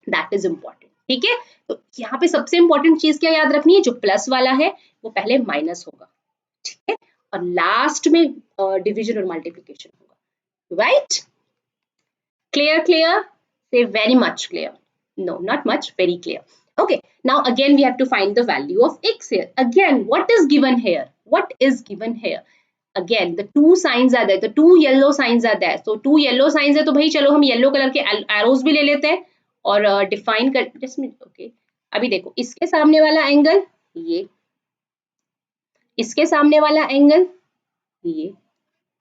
[SPEAKER 1] दैट इज इंपॉर्टेंट। ठीक है, तो यहाँ पे सबसे इंपॉर्टेंट चीज क्या याद रखनी है, जो प्लस वाला है वो पहले माइनस होगा, ठीक है, और लास्ट में डिवीजन और मल्टीप्लिकेशन होगा, right. Clear? Say very much clear. No, not much, very clear. Okay, now again we have to find the value of x here. Again, what is given here? What is given here? Again, the two signs are there, the two yellow signs are there. So two yellow signs है तो भाई चलो हम yellow colour के arrows भी ले लेते हैं और डिफाइन कर, just minute, okay. अभी देखो इसके सामने वाला एंगल ये, इसके सामने वाला एंगल ये,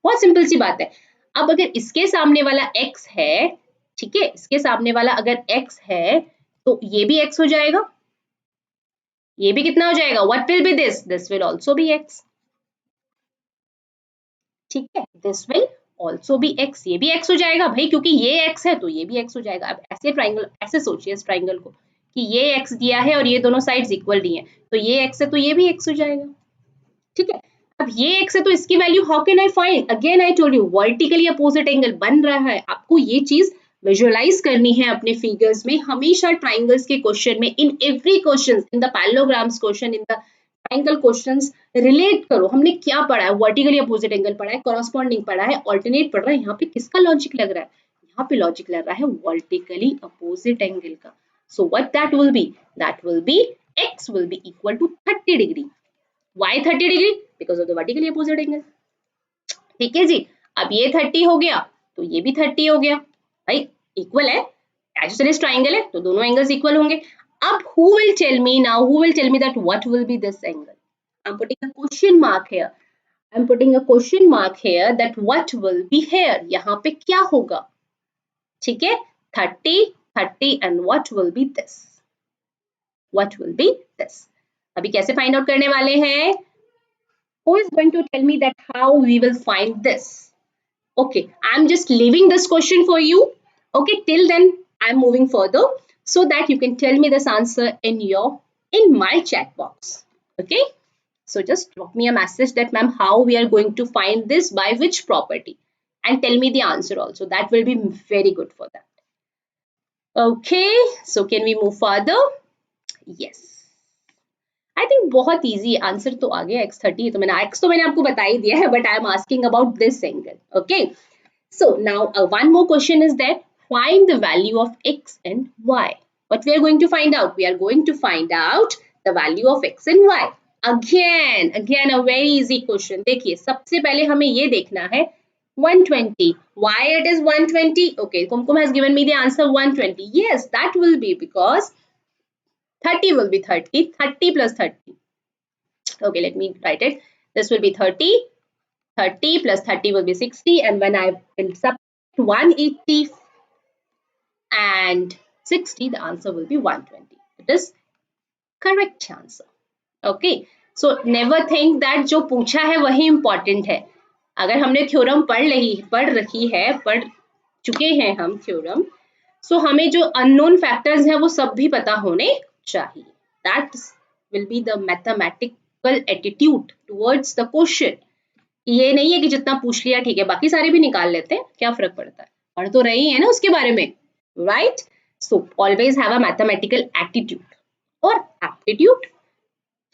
[SPEAKER 1] बहुत सिंपल सी बात है। अब अगर इसके सामने वाला x है, ठीक है, इसके सामने वाला अगर x है तो ये भी x हो जाएगा, ये भी कितना हो जाएगा, what will be this, this will also be x, ठीक है, this will also be x, ये भी x हो जाएगा भाई, क्योंकि ये x है तो ये भी x हो जाएगा। अब ऐसे ट्राइंगल, ऐसे सोचिए इस ट्राइंगल को कि ये x दिया है और ये दोनों साइड्स इक्वल दी हैं, तो ये x है तो ये भी x हो जाएगा, ठीक है। अब ये x है तो इसकी value how can I find, again I told you vertically opposite angle बन रहा है, आपको ये चीज विजुअलाइज करनी है अपने फिगर्स में। हमेशा ट्राइंगल्स के क्वेश्चन में, in every question, in the parallelograms question, in the triangle questions, relate करो हमने क्या पढ़ा है, वर्टिकली अपोजिट एंगल पढ़ा है, कॉरस्पॉन्डिंग पढ़ा है, ऑल्टरनेट पढ़ रहा है, यहाँ पे किसका लॉजिक लग रहा है, यहाँ पे लॉजिक लग रहा है वर्टिकली अपोजिट एंगल का। So what that will be x will be equal to 30 degree. Why 30 degree, because of the vertically opposite angle. ठीक है जी, अब ये 30 हो गया तो ये भी 30 हो गया, भाई इक्वल है, आइसोसेलेस ट्राइंगल है तो दोनों एंगल्स इक्वल होंगे। अब who will tell me now, who will tell me that what will be this angle? I'm putting a question mark here. I'm putting a question mark here that what will be here, यहाँ पे क्या होगा, ठीक है, 30 and what will be this, what will be this। अभी कैसे find out करने वाले हैं, who is going to tell me that how we will find this? Okay, I'm just leaving this question for you. Okay, till then I'm moving further so that you can tell me this answer in my chat box. Okay, so just drop me a message that ma'am how we are going to find this, by which property, and tell me the answer also, that will be very good for that. Okay, so can we move further? Yes, I think बहुत easy answer तो आ गया, x30 तो मैंने आपको बता ही दिया है, but I am asking about this angle. Okay, so now one more question is that find the value of x and y। What we are going to find out? We are going to find out the value of x and y. Again a very easy question. देखिए सबसे पहले हमें ये देखना है 120. Why it is 120? Okay, Kumkum has given me the answer 120. Yes, that will be because 30 will be 30. 30 plus 30. Okay, let me write it. This will be 30. 30 plus 30 will be 60. And when I will subtract 180 and 60, the answer will be 120. It is correct answer. Okay. So never think that जो पूछा है वही important है. अगर हमने theorem पढ़ चुके हैं हम थ्योरम, so हमें जो unknown factors है वो सब भी पता होने चाहिए. That will be the mathematical attitude towards the question. ये नहीं है कि जितना पूछ लिया ठीक है, बाकी सारे भी निकाल लेते हैं, क्या फर्क पड़ता है, पढ़ तो रही है ना उसके बारे में, right? So always have a mathematical attitude or aptitude.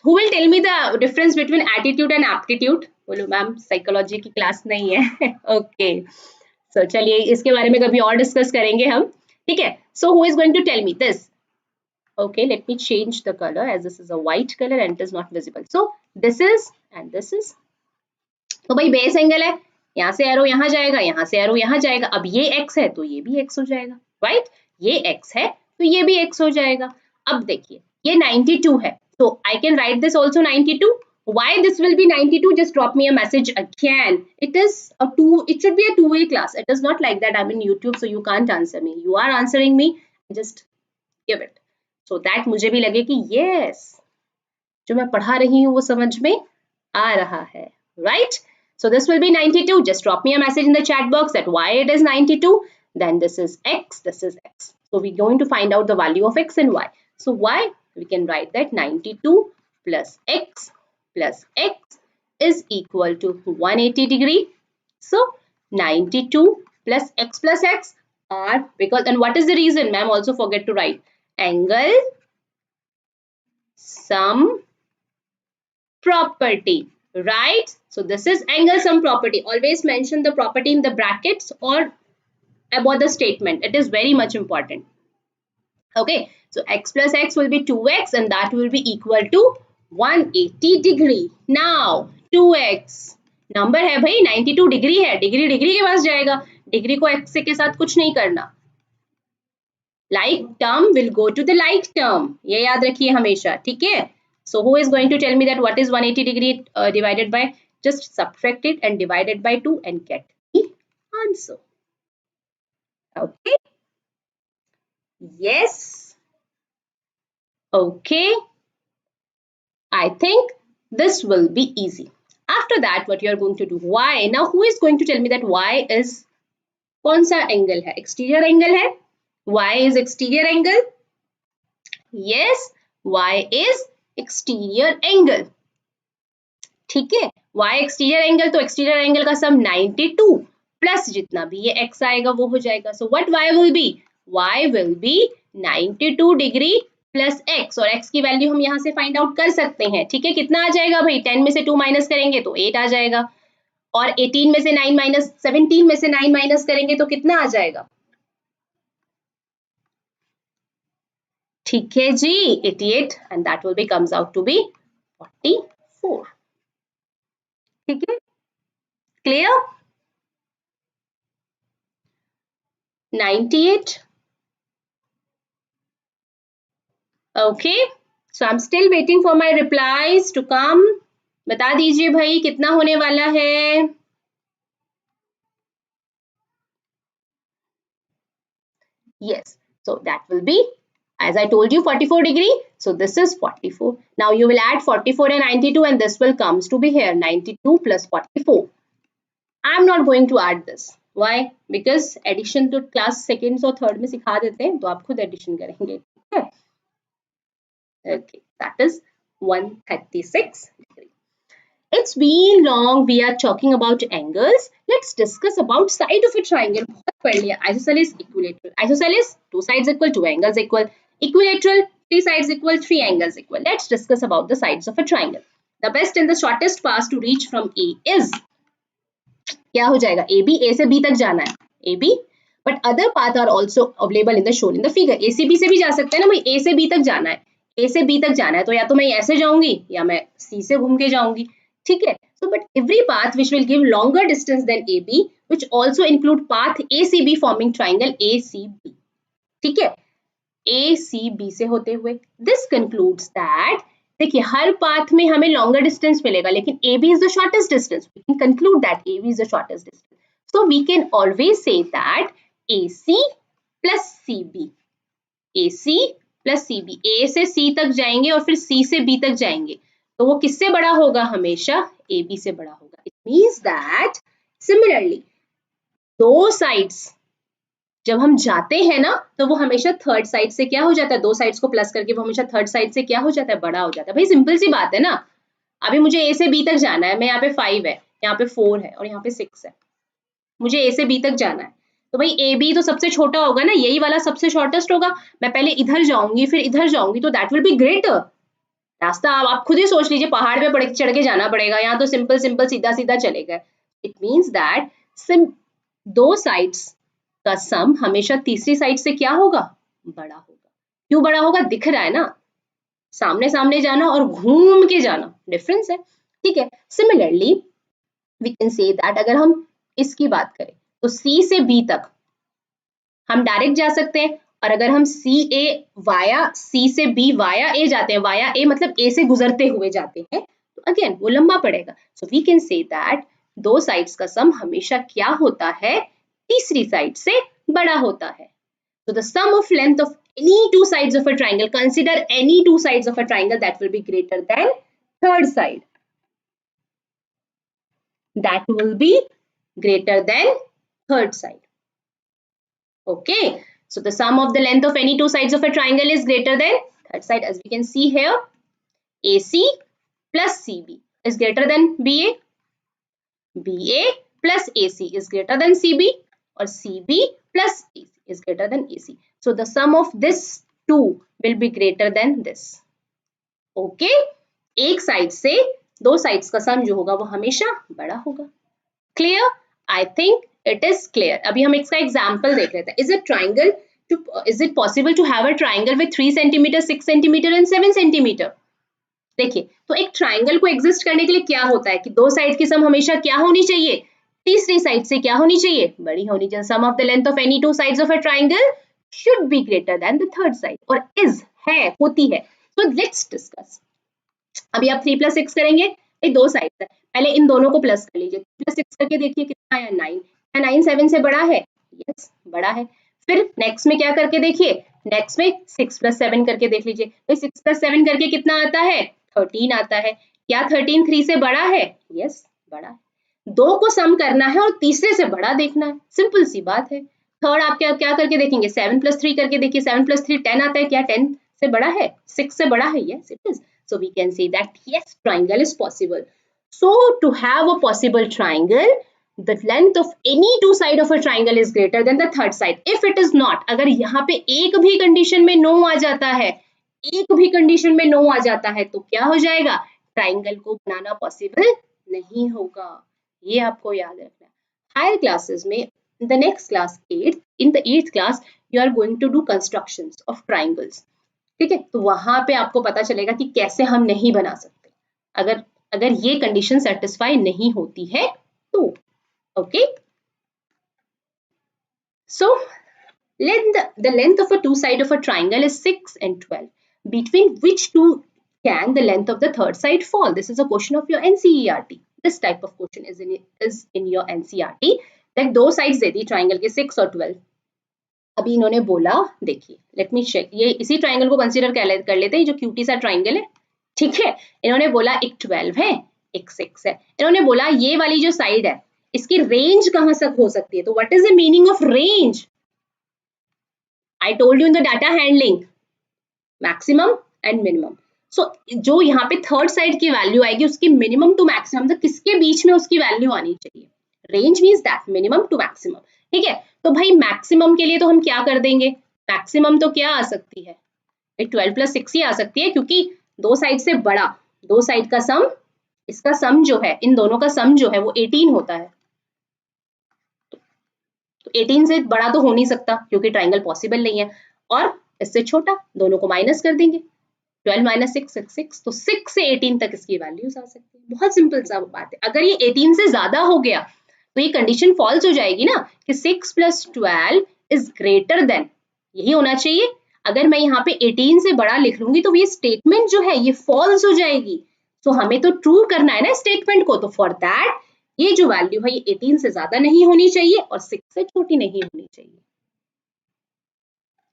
[SPEAKER 1] Who will tell me the difference between attitude and aptitude? बोलो मैम साइकोलॉजी की क्लास नहीं है. Okay. So चलिए इसके बारे में कभी और डिस्कस करेंगे हम, ठीक है. So who is going to tell me this? Okay, let me change the color as this is a white color and it is not visible. So this is and this is. तो भाई base angle है, यहाँ से arrow यहाँ जाएगा, यहाँ से arrow यहाँ जाएगा. अब ये x है तो ये भी x हो जाएगा, राइट? ये x है तो ये भी x हो जाएगा. अब देखिए ये 92 है, so I can write this also 92. Why this will be 92? Just drop me a message again. It should be a two-way class. It is not like that I'm in YouTube so you can't answer me. You are answering me. Just give it. So that मुझे भी लगे कि yes, जो मैं पढ़ा रही हूँ वो समझ में आ रहा है, right? So this will be 92. Just drop me a message in the chat box that why it is 92. Then this is x, this is x. So we're going to find out the value of x and y. So y, we can write that 92 plus x is equal to 180 degree. So 92 plus x are, because, and what is the reason? Ma'am also forget to write angle sum property. Right? So this is angle sum property. Always mention the property in the brackets or above the statement. It is very much important. Okay. So x plus x will be 2x and that will be equal to 180 degree. Now 2x number है भाई 92 degree है. Degree के पास जाएगा. Degree को x के साथ कुछ नहीं करना. Like term will go to the like term. ये याद रखिए हमेशा. ठीक है. So who is going to tell me that what is 180 degree divided by? Just subtract it and divide it by 2 and get the answer. Okay. Yes. Okay. I think this will be easy. After that, what you are going to do? Y. Now, who is going to tell me that Y is कौन सा angle है? Exterior angle है. Y is exterior angle. Yes. Y is exterior angle. ठीक है. Y exterior angle, तो exterior angle का सम 92 plus जितना भी ये x आएगा वो हो जाएगा. So what y will be? Y will be 92 degree plus x, और x की वैल्यू हम यहाँ से फाइंड आउट कर सकते हैं. ठीक है. कितना आ जाएगा भाई? 10 में से 2 माइनस करेंगे तो 8 आ जाएगा, और 18 में से 9 माइनस 17 में से 9 माइनस करेंगे तो कितना आ जाएगा? ठीक है जी, 88 and that will be comes out to be 44. ठीक है, clear? 98. Okay, so I'm still waiting for my replies to come. बता दीजिए भाई कितना होने वाला है? Yes, so that will be, as I told you, 44 degree. So this is 44. Now you will add 44 and 92 and this will comes to be here 92 plus 44. I'm not going to add this. Why? Because addition to class second or third में सिखा देते हैं, तो आप खुद addition करेंगे. Okay, that is 136 degree. It's been long. We are talking about angles. Let's discuss about side of a triangle. बहुत पढ़ लिया. Isosceles, equilateral. Isosceles, 2 sides equal, 2 angles equal. Equilateral, 3 sides equal, 3 angles equal. Let's discuss about the sides of a triangle. The best and the shortest path to reach from A is, क्या हो जाएगा? AB, A से B तक जाना है. AB but other path are also available in the shown in the figure. A से B से भी जा सकते हैं ना भाई, ए से बी तक जाना है, ए से बी तक जाना है तो या तो मैं ऐसे जाऊंगी या मैं सी से घूम के जाऊंगी, ठीक है। So but every path which will give longer distance than A B which also include path A C B forming triangle A C B, ठीक है, ए सी बी से होते हुए। दिस कंक्लूड्स दैट, देखिए हर पाथ में हमें लॉन्गर डिस्टेंस मिलेगा लेकिन A B is the shortest distance, we can conclude that A B is the shortest distance, so we can always say that A C plus C B, A C plus C B, A से C तक जाएंगे और फिर सी से B तक जाएंगे तो वो किससे बड़ा होगा, हमेशा ए बी से बड़ा होगा। इट मीन्स दैट सिमिलरली दो साइड्स जब हम जाते हैं ना तो वो हमेशा थर्ड साइड से क्या हो जाता है, दो साइड्स को प्लस करके वो हमेशा थर्ड साइड से क्या हो जाता है, बड़ा हो जाता है। भाई सिंपल सी बात है ना, अभी मुझे ए से बी तक जाना है, मैं यहाँ पे 5 है, यहाँ पे 4 है और यहाँ पे 6 है, मुझे ए से बी तक जाना है तो भाई ए बी तो सबसे छोटा होगा ना, यही वाला सबसे शॉर्टेस्ट होगा। मैं पहले इधर जाऊंगी फिर इधर जाऊंगी तो दैट विल बी ग्रेटर। रास्ता आप खुद ही सोच लीजिए, पहाड़ पे चढ़ के जाना पड़ेगा, यहाँ तो सिंपल सिंपल सीधा सीधा चलेगा। इट मीन्स दैट दो साइड्स का सम हमेशा तीसरी साइड से क्या होगा, बड़ा होगा। क्यों बड़ा होगा, दिख रहा है ना, सामने सामने जाना और घूम के जाना डिफरेंस है, ठीक है। Similarly we can say that अगर हम इसकी बात करें तो सी से बी तक हम डायरेक्ट जा सकते हैं, और अगर हम सी ए वाया सी से बी वाया ए जाते हैं, वाया ए मतलब ए से गुजरते हुए जाते हैं तो अगेन वो लंबा पड़ेगा। So we can say that दो साइड्स का सम हमेशा क्या होता है, तीसरी साइड से बड़ा होता है। So the sum of length of any two sides of a triangle, consider any two sides of a triangle, that will be greater than third side. That will be greater than third side. Okay. So the sum of the length of any two sides of a triangle is greater than third side. As we can see here, AC plus CB is greater than BA. BA plus AC is greater than CB, or CB plus AC is greater than AC. So the sum of this two will be greater than this. Okay? एक side से दो sides का सम जो होगा वो हमेशा बड़ा होगा। Clear? I think it is clear. अभी हम इसका एग्जाम्पल देख रहे थे। Is it possible to have a triangle with 3 centimetre, 6 centimetre and 7 centimetre? देखिए, तो एक ट्राइंगल को एग्जिस्ट करने के लिए क्या होता है कि दो साइड की सम हमेशा क्या होनी चाहिए, तीसरी साइड से क्या होनी चाहिए, बड़ी होनी चाहिए। Sum of the length of any two sides of a triangle should be greater than the third side, और इज है, होती है। So let's discuss. अभी आप 3 + 6 करेंगे, ये दो साइड है, पहले इन दोनों को प्लस कर लीजिए। 3 + 6 करके देखिए कितना आया, 9। क्या 9 7 से बड़ा है? यस, बड़ा है। फिर नेक्स्ट में क्या करके देखिए, नेक्स्ट में 6 + 7 करके देख लीजिए। तो 6 + 7 करके कितना आता है, 13 आता है। क्या 13 3 से बड़ा है? यस, बड़ा है। दो को सम करना है और तीसरे से बड़ा देखना है, सिंपल सी बात है। थर्ड आप क्या क्या करके देखेंगे, 7 + 3 करके देखिए। 7 + 3 10 आता है। क्या 10 से बड़ा है? 6 से बड़ा है? Yes, it is. So we can say that yes, triangle is possible. So to have a possible triangle, the length of any two side of a triangle is greater than the third side. If it is not, अगर यहाँ पे एक भी condition में no आ जाता है, एक भी कंडीशन में नो आ जाता है तो क्या हो जाएगा, ट्राइंगल को बनाना पॉसिबल नहीं होगा। ये आपको याद रखना है। हायर क्लासेस में, in the next class 8, in the 8th class, you are going to do constructions of triangles. ठीक है, तो वहां पे आपको पता चलेगा कि कैसे हम नहीं बना सकते अगर ये कंडीशन सेटिस्फाई नहीं होती है तो। Okay, so the length of a two side of a triangle is 6 and 12. Between which two can the length of the third side fall? This is a question of your NCERT. This type of question is in your NCERT. That दो sides दे दी triangle के 6 और 12। अभी इन्होंने बोला, देखिए late me check, ये इसी triangle को कंसीडर कर लेते हैं जो क्यूटी सा ट्राइंगल है। ठीक है, इन्होंने बोला एक 12 है, एक 6 है। इन्होंने बोला ये वाली जो साइड है इसकी रेंज कहां तक हो सकती है। तो what is the meaning of range? I told you in the data handling, maximum and minimum. So जो यहाँ पे थर्ड साइड की वैल्यू आएगी उसकी मिनिमम टू मैक्सिमम तक किसके बीच में उसकी वैल्यू आनी चाहिए। Range means that minimum to maximum. ठीक है, तो भाई मैक्सिमम के लिए तो हम क्या कर देंगे, मैक्सिमम तो क्या आ सकती है, 12 + 6 ही आ सकती है, क्योंकि दो साइड से बड़ा, दो साइड का सम, इसका सम जो है, इन दोनों का सम जो है वो 18 होता है। तो 18 से बड़ा तो हो नहीं सकता क्योंकि ट्राइंगल पॉसिबल नहीं है, और इससे छोटा, दोनों को माइनस कर देंगे, 12 माइनस 6 6, तो 6 से 18 तक इसकी वैल्यूज आ सकती है। बहुत सिंपल सा बात है। अगर ये 18 से ज्यादा हो गया तो ये कंडीशन फॉल्स हो जाएगी ना कि 6 + 12 इज ग्रेटर देन, यही होना चाहिए। अगर मैं यहाँ पे 18 से बड़ा लिख लूंगी तो ये स्टेटमेंट जो है ये फॉल्स हो जाएगी। तो हमें तो ट्रू करना है ना स्टेटमेंट को, तो फॉर दैट ये जो वैल्यू है ये 18 से ज्यादा नहीं होनी चाहिए और 6 से छोटी नहीं होनी चाहिए।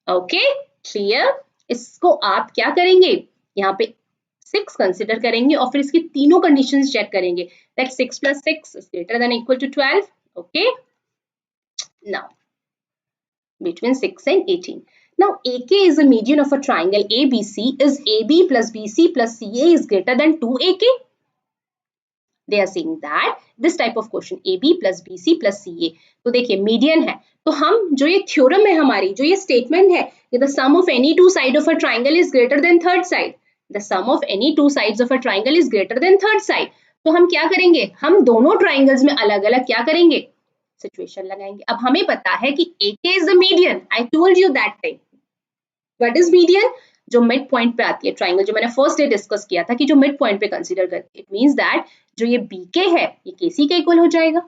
[SPEAKER 1] Okay, clear. इसको आप क्या करेंगे, यहाँ पे 6 कंसिडर करेंगे और फिर इसकी तीनों कंडीशंस चेक करेंगे, that 6 + 6 is greater than equal to 12. Okay, now between 6 and 18. Now AK is a median of a triangle ABC. Is AB plus BC plus CA is greater than 2AK? They are saying that this type of question AB plus BC plus CA. तो देखिए median है, तो हम जो ये theorem है हमारी, जो ये स्टेटमेंट है, the sum of any two side of a triangle is greater than third side, the sum of any two sides of a triangle is greater than third side. तो हम क्या करेंगे, हम दोनों ट्राइंगल्स में अलग अलग क्या करेंगे, सिचुएशन लगाएंगे। अब हमें पता है कि AK is the median, I told you that time. What is median, जो मिड पॉइंट पे आती है ट्राइंगल, जो मैंने फर्स्ट डे डिस्कस किया था कि जो मिड पॉइंट पे कंसीडर करती है, इट मींस दैट जो ये BK है ये KC के इक्वल हो जाएगा,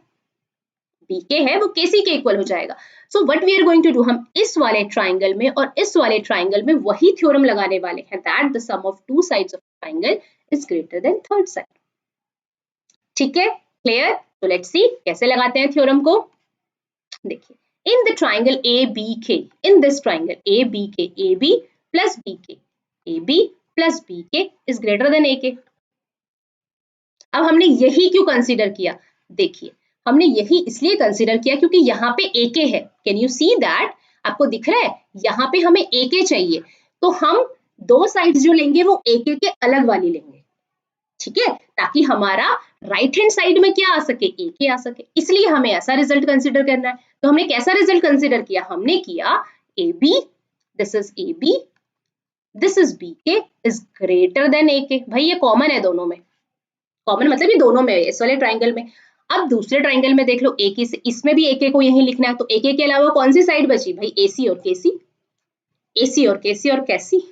[SPEAKER 1] BK है वो KC के इक्वल हो जाएगा। So what we are going to do, हम इस वाले ट्राइंगल में और इस वाले ट्राइंगल में वही थ्योरम लगाने वाले हैं, that the sum of two sides of triangle is greater than third side. ठीक है, क्लियर। तो लेट्स सी कैसे लगाते हैं थ्योरम को। देखिए, in the triangle ABK, in this triangle ABK, AB plus BK, AB plus BK is greater than AK. अब हमने यही क्यों कंसीडर किया, देखिए हमने यही इसलिए कंसीडर किया क्योंकि यहाँ पे AK है, कैन यू सी दैट, आपको दिख रहा है यहाँ पे हमें AK चाहिए, तो हम दो साइड्स जो लेंगे वो AK के अलग वाली लेंगे, ठीक है, ताकि हमारा राइट हैंड साइड में क्या आ सके, AK आ सके, इसलिए हमें ऐसा रिजल्ट कंसीडर करना है। तो हमने कैसा रिजल्ट कंसीडर किया, हमने किया AB, this is AB, this is BK is greater then AK। भाई ये कॉमन है दोनों में, कॉमन मतलब ये दोनों में, इस वाले ट्राइंगल में। अब दूसरे ट्राइंगल में देख लो AK से, इसमें भी AK को यहीं लिखना है, तो AK के अलावा कौन सी साइड बची भाई, AC और KC, AC और KC और कैसी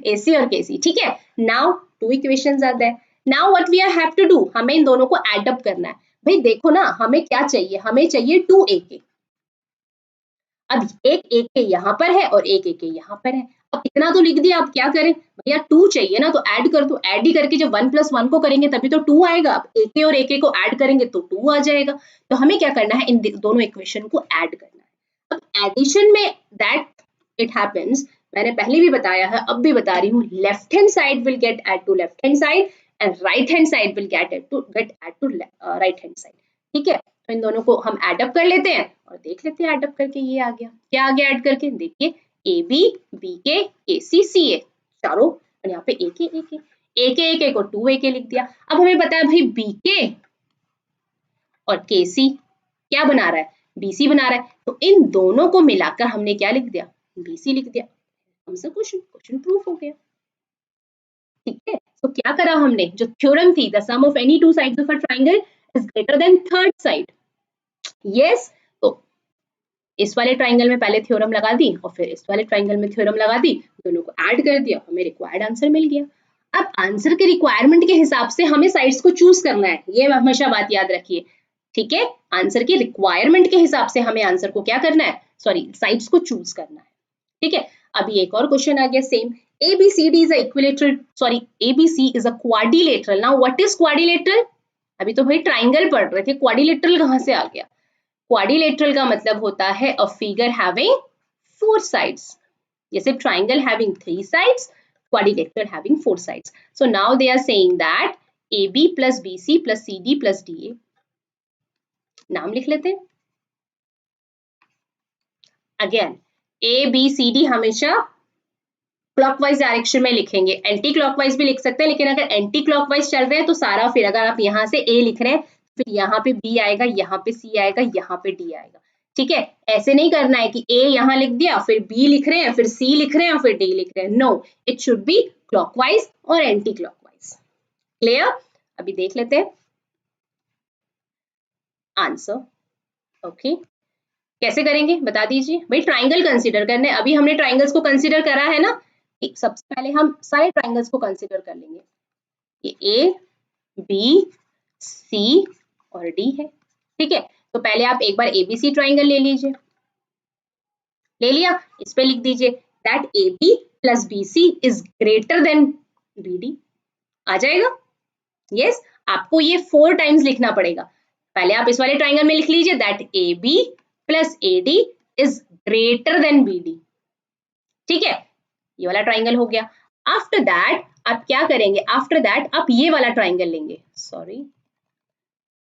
[SPEAKER 1] AC और KC, ठीक है। Now two equations are there, now what we have to do, हमें इन दोनों को ऐड अप करना है। भाई देखो ना, हमें क्या चाहिए, हमें चाहिए 2AK। अब एक AK यहाँ पर है और एक AK यहाँ पर है, अब इतना तो लिख दिया, अब क्या करें भैया, 2 चाहिए ना, तो ऐड कर दो, ऐड ही करके जब 1 + 1 को करेंगे तभी तो 2 आएगा। अब AK और AK को ऐड करेंगे तो 2 आ जाएगा। तो हमें क्या करना है, इन दोनों इक्वेशन को ऐड करना है। अब एडिशन में दैट इट हैपेंस, मैंने पहले भी बताया है अब भी बता रही हूँ, left hand side will get add to left hand side and right hand side will get add to right hand side, ठीक है। तो इन दोनों को हम ऐड अप कर लेते हैं और देख लेते हैं ऐड अप करके ये आ गया, क्या आ गया ऐड करके, देखिए AB BK AC CA चारों, और यहाँ पे AK को 2AK लिख दिया। अब हमें पता है भाई BK और KC क्या बना रहा है, BC बना रहा है, तो इन दोनों को मिलाकर हमने क्या लिख दिया, BC लिख दिया। हमसे क्वेश्चन प्रूफ हो गया, ठीक है। तो क्या करा हमने, जो थ्योरम थी the sum of any two sides of a triangle is greater than third side, yes. तो इस वाले ट्राइंगल में पहले थ्योरम लगा दी और फिर इस वाले ट्राइंगल में थ्योरम लगा दी, दोनों को ऐड कर दिया, हमें रिक्वायर्ड आंसर मिल गया। अब आंसर के रिक्वायरमेंट के हिसाब से हमें साइड्स को चूज करना है, ये हमेशा बात याद रखिए, ठीक है। आंसर की रिक्वायरमेंट के हिसाब से हमें आंसर को क्या करना है, सॉरी साइड्स को चूज करना है, ठीक है। अभी एक और क्वेश्चन आ गया same, ABCD is a equilateral, sorry ABC is a quadrilateral. Now what is quadrilateral? अभी तो भाई ट्राइंगल पढ़ रहे थे, क्वाड्रिलेटरल कहाँ से आ गया। क्वाड्रिलेटरल का मतलब होता है अ फिगर हैविंग 4 sides, जैसे triangle having 3 sides, quadrilateral having 4 sides. So now they are saying that AB plus BC plus CD plus DA, नाम लिख लेते हैं। अगेन ABCD हमेशा क्लॉकवाइज डायरेक्शन में लिखेंगे, एंटी क्लॉकवाइज भी लिख सकते हैं, लेकिन अगर एंटी क्लॉकवाइज चल रहे हैं तो सारा, फिर अगर आप यहाँ से A लिख रहे हैं फिर यहाँ पे B आएगा, यहाँ पे C आएगा, यहाँ पे D आएगा, ठीक है। ऐसे नहीं करना है कि A यहाँ लिख दिया फिर B लिख रहे हैं फिर C लिख रहे हैं फिर D लिख रहे हैं, no, it should be clockwise और एंटी क्लॉकवाइज, क्लियर। अभी देख लेते हैं आंसर, ओके। कैसे करेंगे बता दीजिए भाई। ट्राइंगल कंसीडर करने, अभी हमने ट्राइंगल्स को कंसीडर करा है ना। सबसे पहले हम सारे ट्राइंगल्स को कंसीडर कर लेंगे। ये ए बी सी और डी है, ठीक है। तो पहले आप एक बार एबीसी ट्राइंगल ले लीजिए, ले लिया, इस पे लिख दीजिए that A B plus B C is greater than B D. आ जाएगा? यस, आपको ये 4 टाइम्स लिखना पड़ेगा। पहले आप इस वाले ट्राइंगल में लिख लीजिए that A B plus A D is greater than B D, ठीक है। ये वाला ट्राइंगल हो गया। आफ्टर दैट आप क्या करेंगे, आफ्टर दैट आप ये वाला ट्राइंगल लेंगे, सॉरी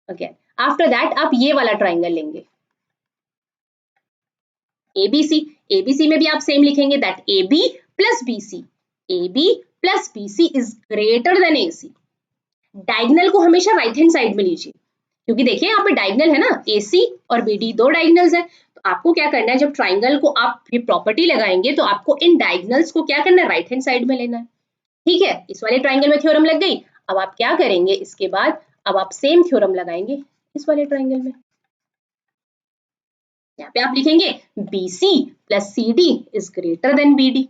[SPEAKER 1] अगेन, आफ्टर दैट आप ये वाला ट्राइंगल लेंगे एबीसी। एबीसी में भी आप सेम लिखेंगे that A B plus B C, A B plus B C is greater than A C. Diagonal को हमेशा राइट हैंड साइड में लीजिए, क्योंकि देखिए यहाँ पे डायगनल है ना, AC और BD दो डायगनल्स है। तो आपको क्या करना है, जब ट्राइंगल को आप ये प्रॉपर्टी लगाएंगे तो आपको इन डायगनल्स को क्या करना है, राइट हैंड साइड में लेना है, ठीक है। इस वाले ट्राइंगल में थ्योरम लग गई। अब आप क्या करेंगे इसके बाद, अब आप सेम थ्योरम लगाएंगे इस वाले ट्राइंगल में। यहाँ पे आप लिखेंगे BC plus CD is greater then BD,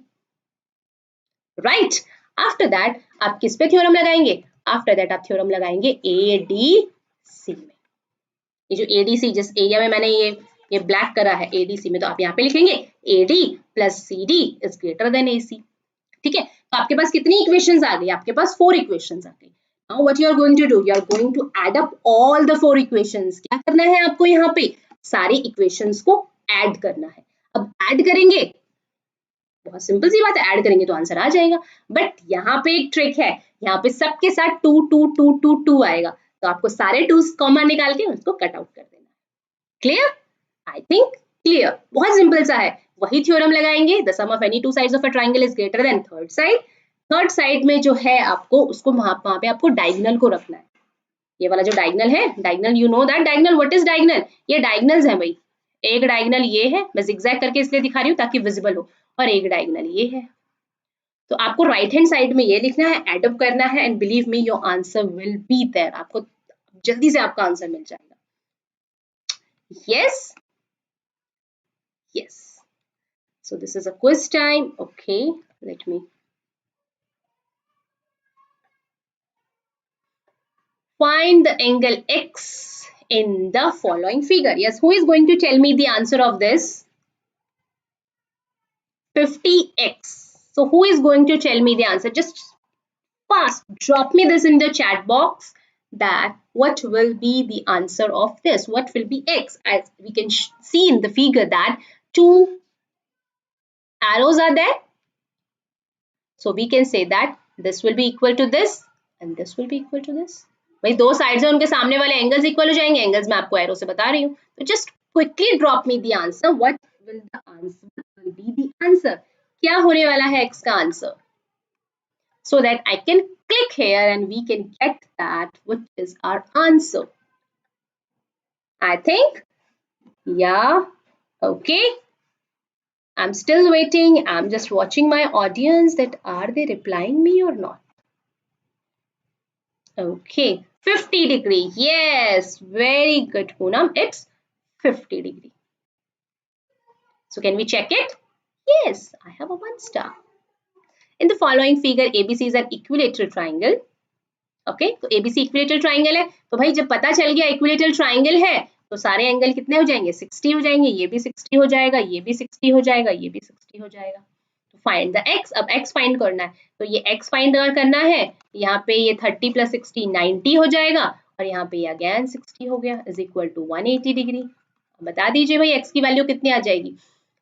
[SPEAKER 1] right. After that आप किस पे थ्योरम लगाएंगे, आफ्टर दैट आप थ्योरम लगाएंगे ADC में। ये जो ADC जिस एरिया में मैंने ये ब्लैक करा है ADC में, तो आप यहाँ पे लिखेंगे AD plus CD is greater then AC, ठीक है। तो आपके पास कितनी इक्वेशंस आ गई, आपके पास 4 इक्वेशंस आ गई। Now what you are going to do, you are going to add up all the 4 equations. क्या करना है आपको, यहाँ पे सारी इक्वेशंस को ऐड करना है। अब ऐड करेंगे, बहुत सिंपल सी बात है, ऐड करेंगे तो आंसर आ जाएगा। बट यहाँ पे एक ट्रिक है, यहाँ पे सबके साथ 2 2 2 2 2 आएगा, तो आपको सारे 2 कॉमन निकाल के उसको कट आउट कर देना। क्लियर? आई थिंक क्लियर, बहुत सिंपल सा है। वही थ्योरम लगाएंगे, the sum of any two sides of a triangle is greater than third side. Third side में जो है आपको उसको वहां पे आपको डायगोनल को रखना है। ये वाला जो डायगोनल है, diagonal you know that diagonal, what is diagonal, ये डायगोनल्स है भाई। एक डायगोनल ये है, मैं जिगजैग करके इसलिए दिखा रही हूँ ताकि विजिबल हो, और एक डायगोनल ये है। तो आपको राइट हैंड साइड में ये लिखना है, एड अप करना है, and believe me your answer will be there. आपको जल्दी से आपका आंसर मिल जाएगा। Yes yes, so this is a quiz time. Okay, let me find the angle x in the following figure. Yes, who is going to tell me the answer of this? 50x. So who is going to tell me the answer? Just fast drop me this in the chat box, that what will be the answer of this, what will be x. As we can see in the figure that 2 arrows are there, so we can say that this will be equal to this and this will be equal to this. भाई दो sides है, उनके सामने वाले angles equal हो जाएंगे। Angles मैं आपको एरो से बता रही हूँ, तो just quickly drop me the answer, what will the answer will be the answer. क्या होने वाला है x का answer, so that I can click here and we can get that what is our answer. I think, yeah, okay. I'm still waiting. I'm just watching my audience that are they replying me or not. Okay, 50 degree. Yes, very good, Poonam. It's 50 degree. So can we check it? Yes, I have a 1 star. In the following figure, ABC is an equilateral triangle. Okay तो ABC equilateral triangle है, तो भाई जब पता चल गया equilateral triangle है तो सारे एंगल कितने हो जाएंगे, 60 हो जाएंगे। ये भी 60 हो जाएगा, ये भी 60 हो जाएगा, ये भी 60 हो जाएगा। तो फाइंड द x, अब x फाइंड करना है, तो ये x फाइंड करना है। यहाँ पे ये 30 प्लस 60 90 हो जाएगा, और यहाँ पे अगेन 60 हो गया, इज इक्वल टू 180 डिग्री। बता दीजिए भाई x की वैल्यू कितनी आ जाएगी।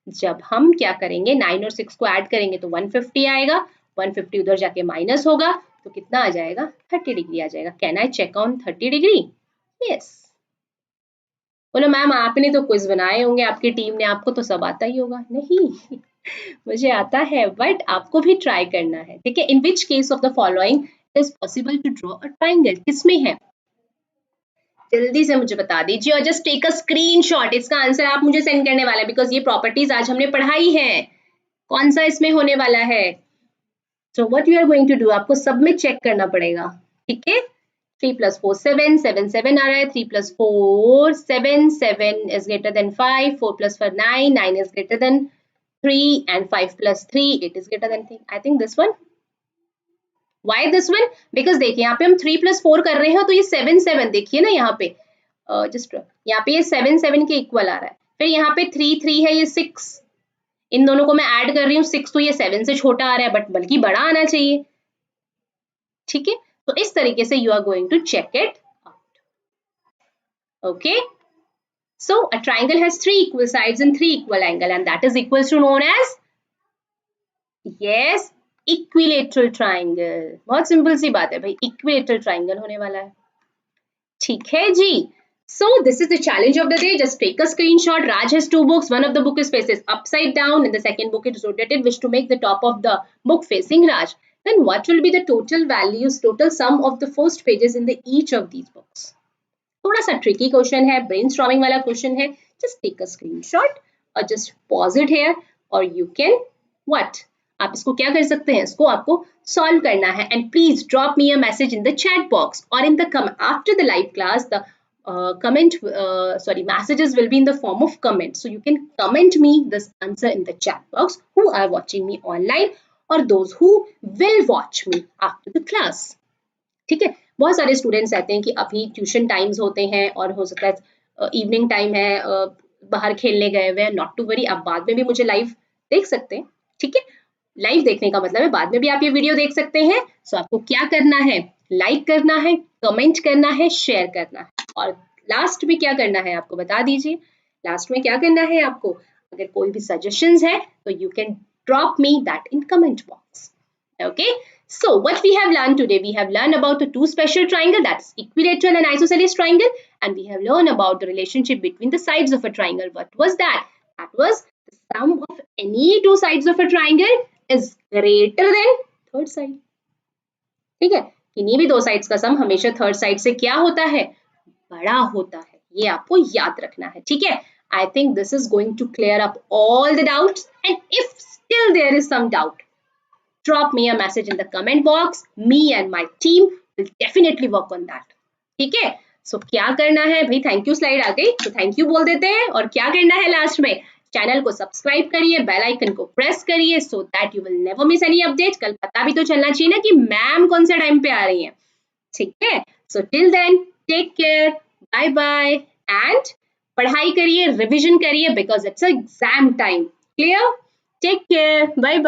[SPEAKER 1] जब हम क्या करेंगे, 9 और 6 को ऐड करेंगे तो 150 आएगा, 150 उधर जाके माइनस होगा तो कितना आ जाएगा, 30 डिग्री आ जाएगा। Can I check on 30 degree? Yes. बोलो मैम आपने तो क्विज बनाए होंगे, आपकी टीम ने, आपको तो सब आता ही होगा। नहीं मुझे आता है, बट आपको भी ट्राई करना है, ठीक है। In which case of the following it is possible to draw a triangle, किसमें है, जल्दी से मुझे बता दीजिए, और जस्ट टेक अ स्क्रीनशॉट। इसका आंसर आप मुझे सेंड करने वाला है, बिकॉज ये प्रॉपर्टीज आज हमने पढ़ाई है। कौन सा इसमें होने वाला है, so what you are going to do, आपको सब में चेक करना पड़ेगा, ठीक है। 3 plus 4 7 7 7 आ रहा है, 3 plus 4 7 7 is greater than 5, 4 plus 4 9 9 is greater than 3 and 5 plus 3 8 is greater than 3. I think this one. Why this one? Because देखिए यहाँ पे हम 3 plus 4 कर रहे हैं तो ये 7 7 देखिए ना यहाँ पे जस्ट यहाँ पे ये 7 7 के इक्वल आ रहा है, फिर यहाँ पे 3 3 है, ये 6, इन दोनों को मैं ऐड कर रही हूँ 6, तो ये 7 से छोटा आ रहा है बट बल्कि बड़ा आना चाहिए, ठीक है। तो इस तरीके से you are going to check it out, okay. So a triangle has 3 equal sides and 3 equal angle and that is equals to known as, yes, equilateral triangle. बहुत सिंपल सी बात है भाई, equilateral triangle होने वाला है, ठीक है जी। So this is the challenge of the day. Just take a screenshot. Raj has 2 books. One of the book is faces upside down and the second book is rotated. Wish to make the top of the book facing Raj. Then what will be the total values, total sum of the first pages in the each of these books? थोड़ा सा tricky question है, brainstorming वाला question है. Just take a screenshot और just pause it here और you can what, आप इसको क्या कर सकते हैं, इसको आपको सॉल्व करना है. And please drop me a message in the chat box और in the after the live class the messages will be in the form of comments, so you can comment me this answer in the chat box who are watching me online or those who will watch me after the class. ठीक है, बहुत सारे students रहते हैं कि अभी tuition times होते हैं और हो सकता है इवनिंग टाइम है, बाहर खेलने गए हुए हैं. नॉट टू वरी, आप बाद में भी मुझे लाइव देख सकते हैं, ठीक है. लाइव देखने का मतलब है बाद में भी आप ये वीडियो देख सकते हैं. सो आपको क्या करना है, लाइक करना है, कमेंट करना है, शेयर करना है और लास्ट में क्या करना है आपको बता दीजिए. लास्ट में क्या करना है आपको, अगर कोई भी सजेशंस है तो you can drop me that in comment box. Okay, so what we have learned today, we have learned about the two special triangle, that's equilateral and isosceles triangle, and we have learned about the relationship between the sides of a triangle. What was that? That was the sum of any two sides of a triangle is greater than third side. ठीक है, किन्हीं भी दो sides का sum हमेशा third side से क्या होता है, बड़ा होता है. ये आपको याद रखना है, ठीक है. I think this is going to clear up all the doubts, and if still there is some doubt, drop me a message in the comment box. Me and my team will definitely work on that. ठीक है, सो क्या करना है भाई, thank you slide आ गई तो thank you बोल देते हैं. और क्या करना है लास्ट में, चैनल को सब्सक्राइब करिए, बेल आइकन को प्रेस करिए so that you will never miss any update. कल पता भी तो चलना चाहिए ना कि मैम कौन से टाइम पे आ रही हैं, ठीक है. So till then take care, bye bye and पढ़ाई करिए, रिविजन करिए because it's exam time. Clear, take care, bye bye.